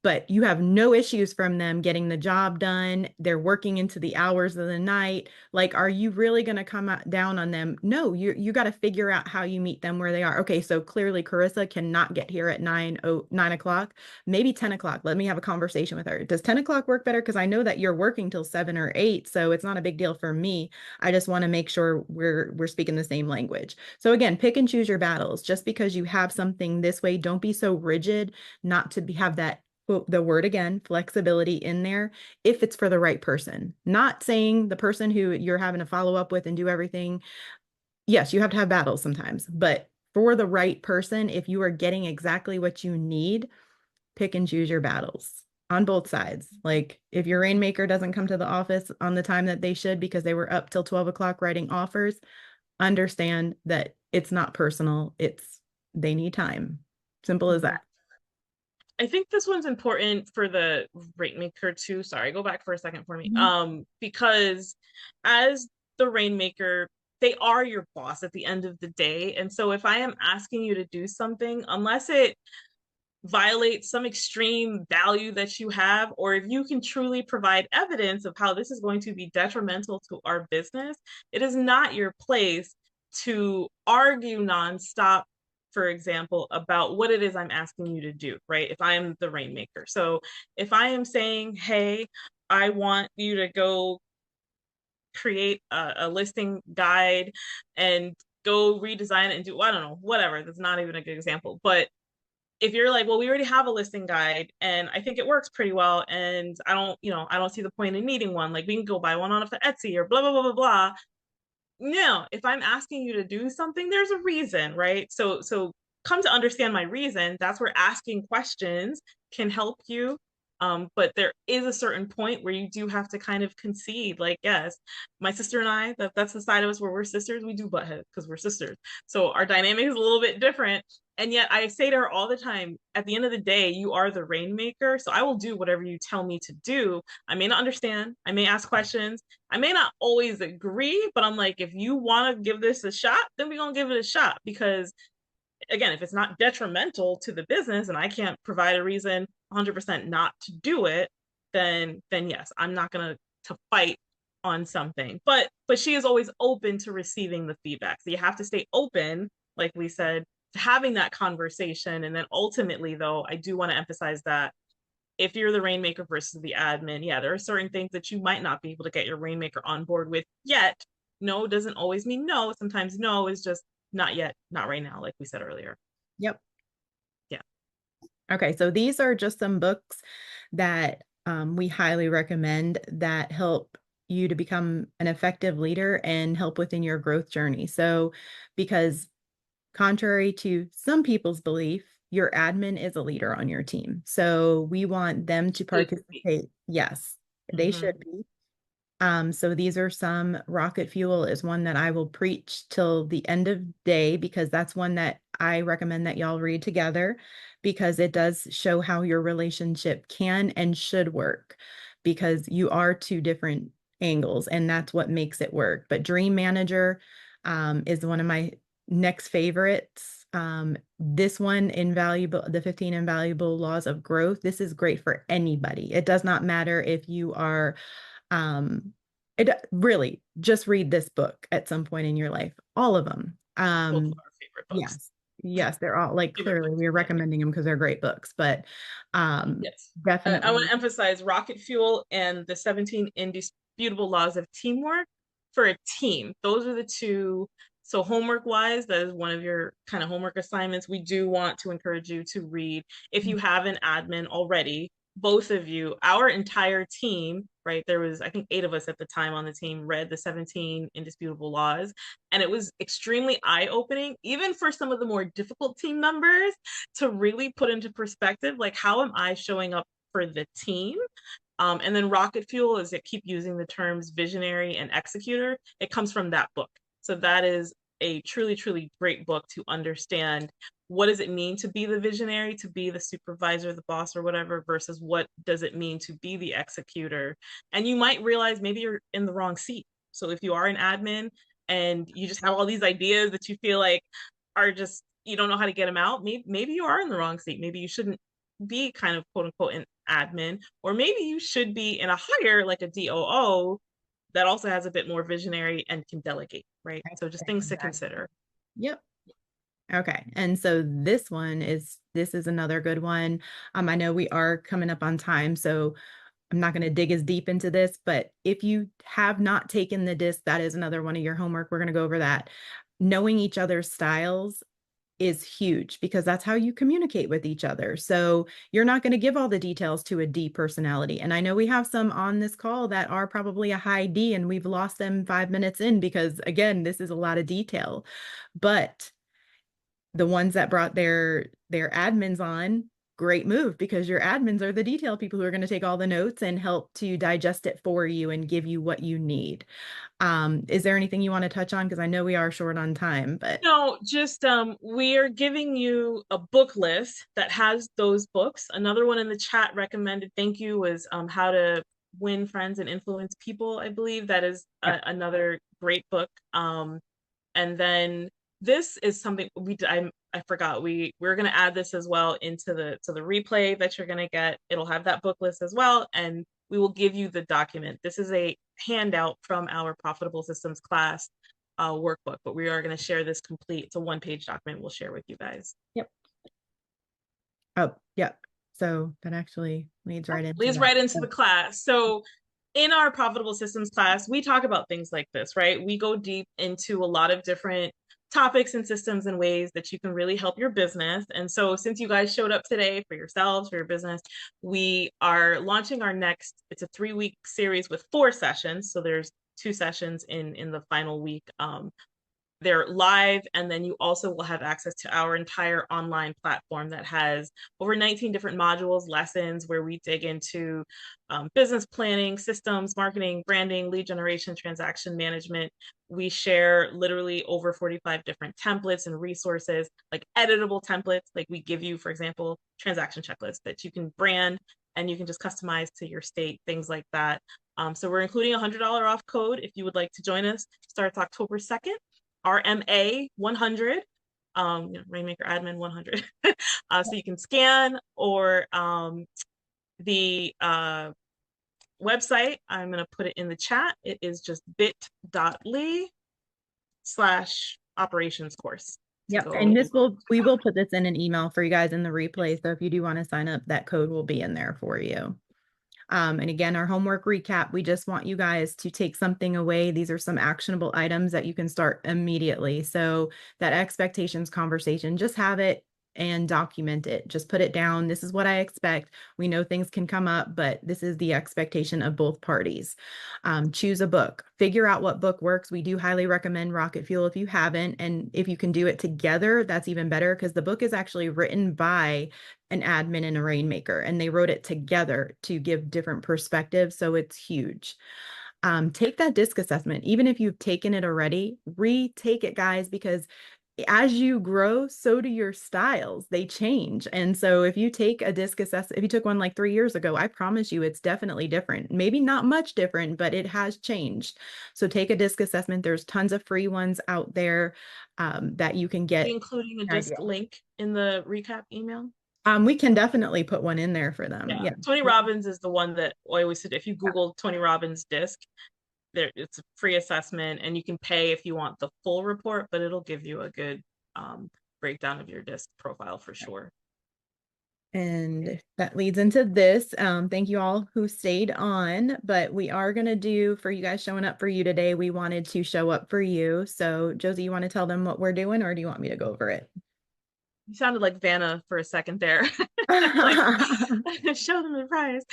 but you have no issues from them getting the job done. They're working into the hours of the night. Like, are you really going to come down on them? No, you got to figure out how you meet them where they are. Okay, so clearly Carissa cannot get here at 9 o'clock, maybe 10 o'clock. Let me have a conversation with her. Does 10 o'clock work better? Because I know that you're working till 7 or 8, so it's not a big deal for me. I just want to make sure we're speaking the same language. So again, pick and choose your battles. Just because you have something this way, don't be so rigid not to have that, the word again, flexibility in there if it's for the right person. Not saying the person who you're having to follow up with and do everything. Yes, you have to have battles sometimes, but for the right person, if you are getting exactly what you need, pick and choose your battles on both sides. Like if your rainmaker doesn't come to the office on the time that they should because they were up till 12 o'clock writing offers, understand that it's not personal. They need time. Simple as Mhm. that. I think this one's important for the Rainmaker too. Sorry, go back for a second for me. Mhm. Because as the Rainmaker, they are your boss at the end of the day. And so if I am asking you to do something, unless it violates some extreme value that you have, or if you can truly provide evidence of how this is going to be detrimental to our business, it is not your place to argue nonstop, for example, about what it is I'm asking you to do, right? If I am the Rainmaker. So if I am saying, hey, I want you to go create a listing guide and go redesign it and do, I don't know, whatever. That's not even a good example. But if you're like, well, we already have a listing guide and I think it works pretty well, and I don't see the point in needing one. Like we can go buy one on Etsy or blah, blah, blah, blah, blah. No, if I'm asking you to do something, there's a reason, right? So come to understand my reason. That's where asking questions can help you. But there is a certain point where you do have to kind of concede, like, yes, my sister and I, that's the side of us where we're sisters, we do butt heads because we're sisters. So our dynamic is a little bit different. And yet I say to her all the time, at the end of the day, you are the Rainmaker. So I will do whatever you tell me to do. I may not understand, I may ask questions, I may not always agree, but I'm like, if you want to give this a shot, then we're going to give it a shot. Because again, if it's not detrimental to the business and I can't provide a reason 100% not to do it, then yes, I'm not going to fight on something. But she is always open to receiving the feedback. So you have to stay open, like we said, to having that conversation. And then ultimately, though, I do want to emphasize that if you're the Rainmaker versus the admin, yeah, there are certain things that you might not be able to get your Rainmaker on board with yet. No doesn't always mean no. Sometimes no is just not yet, not right now, like we said earlier. Yep. Yeah. Okay, so these are just some books that we highly recommend that help you to become an effective leader and help within your growth journey. So, because contrary to some people's belief, your admin is a leader on your team. So we want them to participate. Yes, they Mm-hmm. should be. So these are some. Rocket Fuel is one that I will preach till the end of day because that's one that I recommend that y'all read together because it does show how your relationship can and should work because you are two different angles and that's what makes it work. But Dream Manager is one of my next favorites. This one, invaluable, the 15 invaluable laws of growth. This is great for anybody. It does not matter if you are um, it really just read this book at some point in your life. All of them. Both of our favorite books. Yes. Yes, they're all like Favorite clearly books we're of the year. recommending them because they're great books, but Yes. I want definitely. to emphasize Rocket Fuel and the 17 indisputable laws of teamwork for a team. Those are the two. So, homework wise, that is one of your kind of homework assignments. We do want to encourage you to read, if you have an admin already, both of you, our entire team, right? There was, I think, 8 of us at the time on the team read the 17 indisputable laws. And it was extremely eye opening, even for some of the more difficult team members to really put into perspective, like, how am I showing up for the team? And then Rocket Fuel is, I keep using the terms visionary and executor. It comes from that book. So that is a truly, truly great book to understand what does it mean to be the visionary, to be the supervisor, the boss, or whatever, versus what does it mean to be the executor. And you might realize maybe you're in the wrong seat. So if you are an admin and you just have all these ideas that you feel like are just, you don't know how to get them out, maybe you are in the wrong seat. Maybe you shouldn't be kind of quote unquote an admin, or maybe you should be in a higher like a DOO that also has a bit more visionary and can delegate, right? So just things to Exactly. consider. Yep. Okay. And so this is another good one. I know we are coming up on time, so I'm not going to dig as deep into this, but if you have not taken the disc, that is another one of your homework. We're going to go over that. Knowing each other's styles is huge because that's how you communicate with each other. So you're not going to give all the details to a D personality. And I know we have some on this call that are probably a high D and we've lost them 5 minutes in because again, this is a lot of detail. But the ones that brought their admins on, great move because your admins are the detail people who are going to take all the notes and help to digest it for you and give you what you need. Is there anything you want to touch on? Because I know we are short on time, but No, just we are giving you a book list that has those books. Another one in the chat recommended, thank you, was How to Win Friends and Influence People, I believe. That is another great book. And then this is something I forgot we're going to add this as well into the replay that you're going to get. It'll have that book list as well, and we will give you the document. This is a handout from our Profitable Systems class workbook, but we are going to share this complete. It's a one-page document we'll share with you guys. Yep. Oh, yep. So that actually leads right into the class. So in our Profitable Systems class, we talk about things like this, right? We go deep into a lot of different topics and systems and ways that you can really help your business. And so since you guys showed up today for yourselves, for your business, we are launching our next, it's a 3-week series with 4 sessions. So there's 2 sessions in the final week. They're live, and then you also will have access to our entire online platform that has over 19 different modules, lessons where we dig into business planning, systems, marketing, branding, lead generation, transaction management. We share literally over 45 different templates and resources, like editable templates. Like we give you, for example, transaction checklists that you can brand and you can just customize to your state, things like that. So we're including a $100 off code if you would like to join us. Starts October 2nd. RMA 100, Rainmaker Admin 100. So you can scan, or the website, I'm going to put it in the chat. It is just bit.ly/operations course. Yep. And we will put this in an email for you guys in the replay. So if you do want to sign up, that code will be in there for you. And again, our homework recap, we just want you guys to take something away. These are some actionable items that you can start immediately. So that expectations conversation, just have it and document it. Just put it down. This is what I expect. We know things can come up, but this is the expectation of both parties. Choose a book. Figure out what book works. We do highly recommend Rocket Fuel if you haven't. And if you can do it together, that's even better because the book is actually written by an admin and a rainmaker, and they wrote it together to give different perspectives. So it's huge. Take that disc assessment. Even if you've taken it already, retake it, guys, because as you grow, so do your styles. They change. And so if you take a disc assessment, if you took one like 3 years ago, I promise you it's definitely different. Maybe not much different, but it has changed. So take a disc assessment. There's tons of free ones out there that you can get. Including a disc link in the recap email. We can definitely put one in there for them. Yeah. Tony Robbins is the one that I always said, if you Google Tony Robbins disc, it's a free assessment, and you can pay if you want the full report, but it'll give you a good breakdown of your disc profile for sure. And that leads into this. Thank you all who stayed on, but we are going to do, for you guys showing up for you today, we wanted to show up for you. So Josie, you want to tell them what we're doing, or do you want me to go over it? You sounded like Vanna for a second there. Like, show them the prize.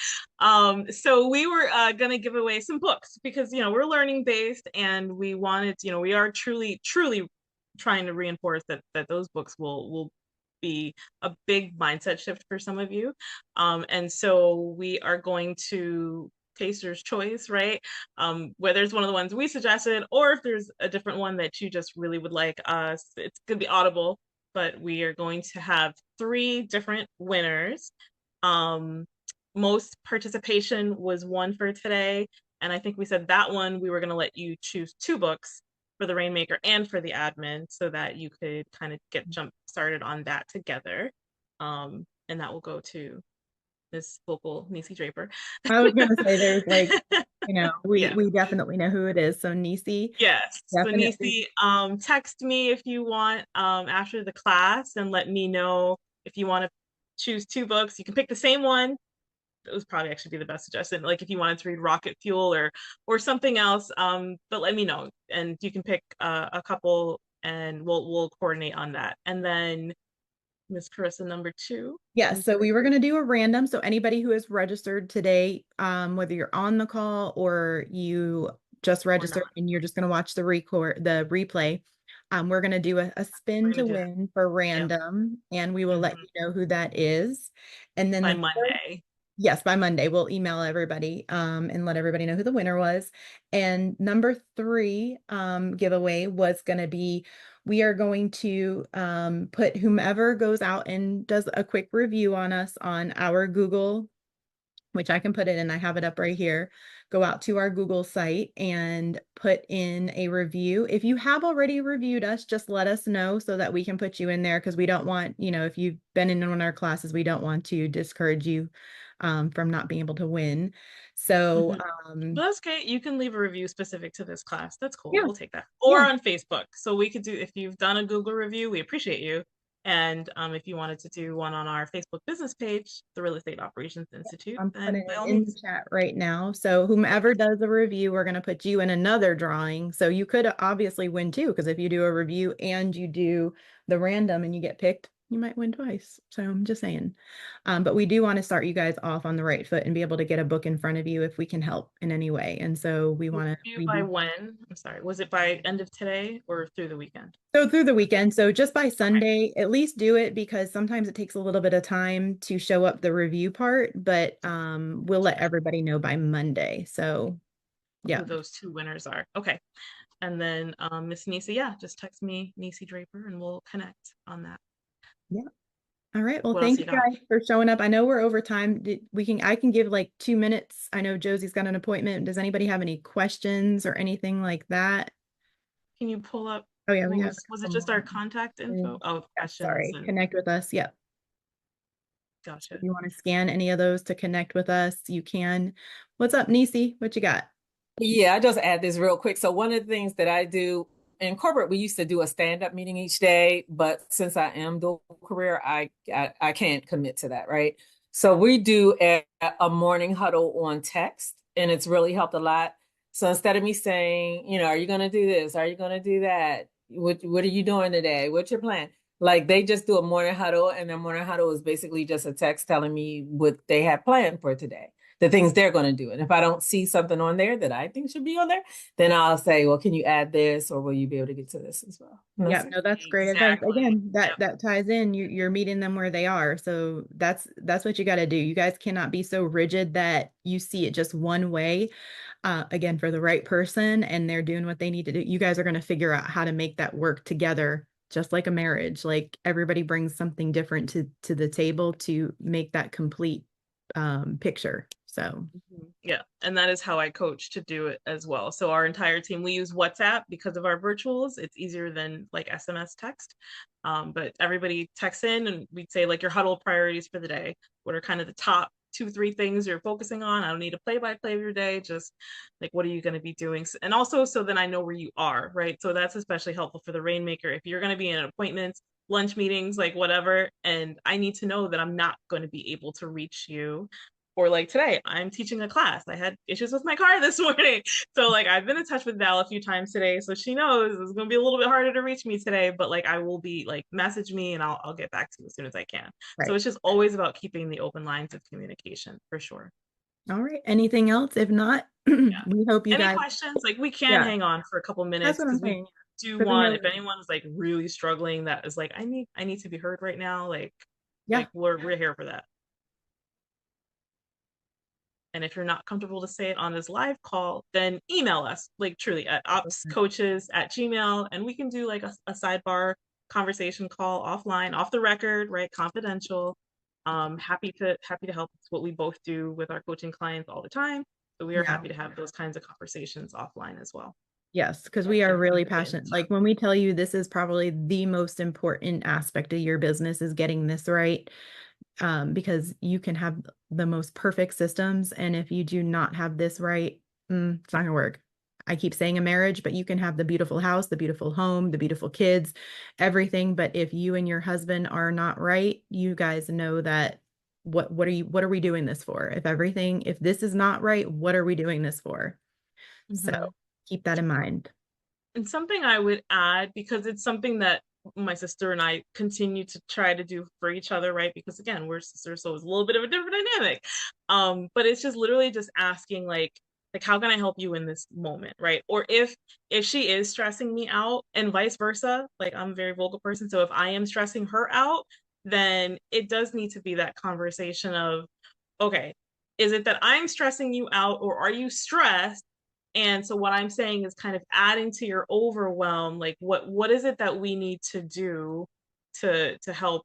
So we were gonna give away some books because we're learning based, and we wanted, we are truly trying to reinforce that those books will be a big mindset shift for some of you. And so we are going to taster's choice, right? Whether it's one of the ones we suggested, or if there's a different one that you just really would like us, it's gonna be Audible. But we are going to have 3 different winners. Most participation was 1 for today. And I think we said that one, we were going to let you choose 2 books for the Rainmaker and for the admin so that you could kind of get jump started on that together. and that will go to Miss Vocal Nisi Draper. I was gonna say there's like, we Yeah. we definitely know who it is. So Nisi, Yes. So definitely. Nisi, text me if you want after the class and let me know if you want to choose 2 books. You can pick the same one. That would probably actually be the best suggestion. Like if you wanted to read Rocket Fuel or something else, but let me know and you can pick a couple and we'll coordinate on that. And then Miss Carissa, number 2. Yes, so we were going to do a random. So anybody who is registered today, whether you're on the call or you just Or registered not. and you're just going to watch the replay, we're going to do a We're spin gonna to do that. win for Yep. random, and we will let Mhm. you know who that is. And then By the third, Monday. yes, by Monday, we'll email everybody and let everybody know who the winner was. And number 3 giveaway was going to be, we are going to put whomever goes out and does a quick review on us on our Google, which I can put it in, I have it up right here. Go out to our Google site and put in a review. If you have already reviewed us, just let us know so that we can put you in there, because we don't want, if you've been in one of our classes, we don't want to discourage you from not being able to win. So Mhm. But that's okay. You can leave a review specific to this class. That's cool. yeah, We'll take that. Or yeah. on Facebook. So we could do, if you've done a Google review, we appreciate you. And if you wanted to do one on our Facebook business page, the Real Estate Operations Institute, I'm then putting by it all in the means. chat right now. So whomever does a review, we're going to put you in another drawing. So you could obviously win too, because if you do a review and you do the random and you get picked, you might win twice. So I'm just saying. But we do want to start you guys off on the right foot and be able to get a book in front of you if we can help in any way. And so Review by when? I'm sorry. Was it by end of today or through the weekend? So through the weekend, so just by Okay. Sunday, at least do it, because sometimes it takes a little bit of time to show up the review part, but we'll let everybody know by Monday. So yeah. Who those 2 winners are. Okay. And then Miss Nisa, yeah, just text me, Nisi Draper, and we'll connect on that. Yeah. All right. Well, What else thank you you got? guys for showing up. I know we're over time. I can give like 2 minutes. I know Josie's got an appointment. Does anybody have any questions or anything like that? Can you pull up Oh yeah, we what have was a it couple just our more. contact info? Mm, Oh, yeah, questions sorry. and Connect with us. Yep. So gotcha. if you want to scan any of those to connect with us, you can. What's up, Nisi? What you got? Yeah, I just add this real quick. So one of the things that I do in corporate, we used to do a stand-up meeting each day, but since I am dual career, I can't commit to that, right? So we do a morning huddle on text, and it's really helped a lot. So instead of me saying, are you going to do this? Are you going to do that? What are you doing today? What's your plan? Like they just do a morning huddle, and their morning huddle is basically just a text telling me what they have planned for today, the things they're going to do. And if I don't see something on there that I think should be on there, then I'll say, well, can you add this, or will you be able to get to this as well? And Yeah, that's it. no, that's great advice. Exactly. Again, Yep. that ties in. You're meeting them where they are. So that's what you got to do. You guys cannot be so rigid that you see it just one way. Again, for the right person and they're doing what they need to do, you guys are going to figure out how to make that work together, just like a marriage. Like everybody brings something different to the table to make that complete picture. So Yeah, and that is how I coach to do it as well. So our entire team, we use WhatsApp because of our virtuals. It's easier than like SMS text. But everybody texts in and we'd say like your huddle priorities for the day. What are kind of the top 2, 3 things you're focusing on? I don't need a play-by-play of your day, just like what are you going to be doing? And also so then I know where you are, right? So that's especially helpful for the Rainmaker. If you're going to be in appointments, lunch meetings, like whatever, and I need to know that I'm not going to be able to reach you, or like today, I'm teaching a class. I had issues with my car this morning. So like I've been in touch with Val a few times today. So she knows it's gonna be a little bit harder to reach me today, but like I will be like message me and I'll get back to you as soon as I can. So right. it's just always about keeping the open lines of communication for sure. All right. Anything else? If not, Yeah. we hope you Any guys, questions? Like we can yeah, hang on for a couple that's minutes what I'm because we saying. do Because I want, if know, anyone is like really struggling, that is like I need to be heard right now. yeah, We're here for that. And if you're not comfortable to say it on this live call, then email us, like truly at opscoaches@gmail, and we can do like a sidebar conversation call offline, off the record, right? Confidential. Happy to help. It's what we both do with our coaching clients all the time. So we are yeah. happy to have those kinds of conversations offline as well. Yes, because we are And really get in the passionate. chat. Like when we tell you this is probably the most important aspect of your business is getting this right. because you can have the most perfect systems, and if you do not have this right, it's not gonna work. I keep saying a marriage, but you can have the beautiful house, the beautiful home, the beautiful kids, everything. But if you and your husband are not right, you guys know that what are we doing this for? If this is not right, what are we doing this for? So Mhm. keep that in mind. And something I would add, because it's something that my sister and I continue to try to do for each other, right? Because again, we're sisters, so it's a little bit of a different dynamic. But it's just literally just asking like how can I help you in this moment, right? Or if she is stressing me out and vice versa, like I'm a very vocal person, so if I am stressing her out, then it does need to be that conversation of, okay, is it that I'm stressing you out or are you stressed? And so what I'm saying is kind of adding to your overwhelm, like what is it that we need to do to help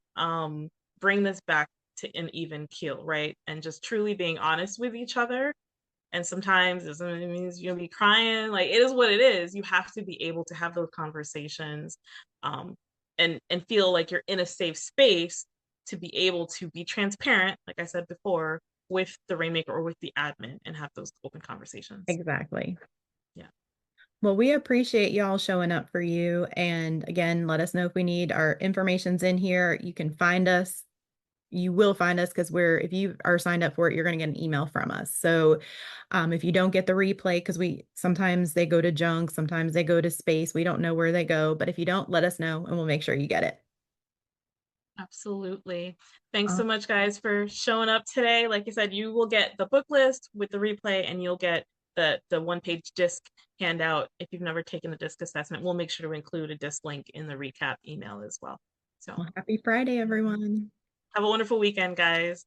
bring this back to an even keel, right? And just truly being honest with each other. And sometimes it doesn't mean you'll be crying. Like it is what it is. You have to be able to have those conversations, um, and feel like you're in a safe space to be able to be transparent, like I said before, with the rainmaker or with the admin and have those open conversations. Exactly. Yeah. Well, we appreciate y'all showing up for you. And again, let us know if we need our information's in here. You can find us. You will find us because if you are signed up for it, you're going to get an email from us. So if you don't get the replay, because sometimes they go to junk, sometimes they go to space. We don't know where they go, but if you don't, let us know and we'll make sure you get it. Absolutely. Thanks Uh, so much, guys, for showing up today. Like I said, you will get the book list with the replay, and you'll get the one-page disc handout if you've never taken the disc assessment. We'll make sure to include a disc link in the recap email as well. So well, happy Friday, everyone. have a wonderful weekend, guys.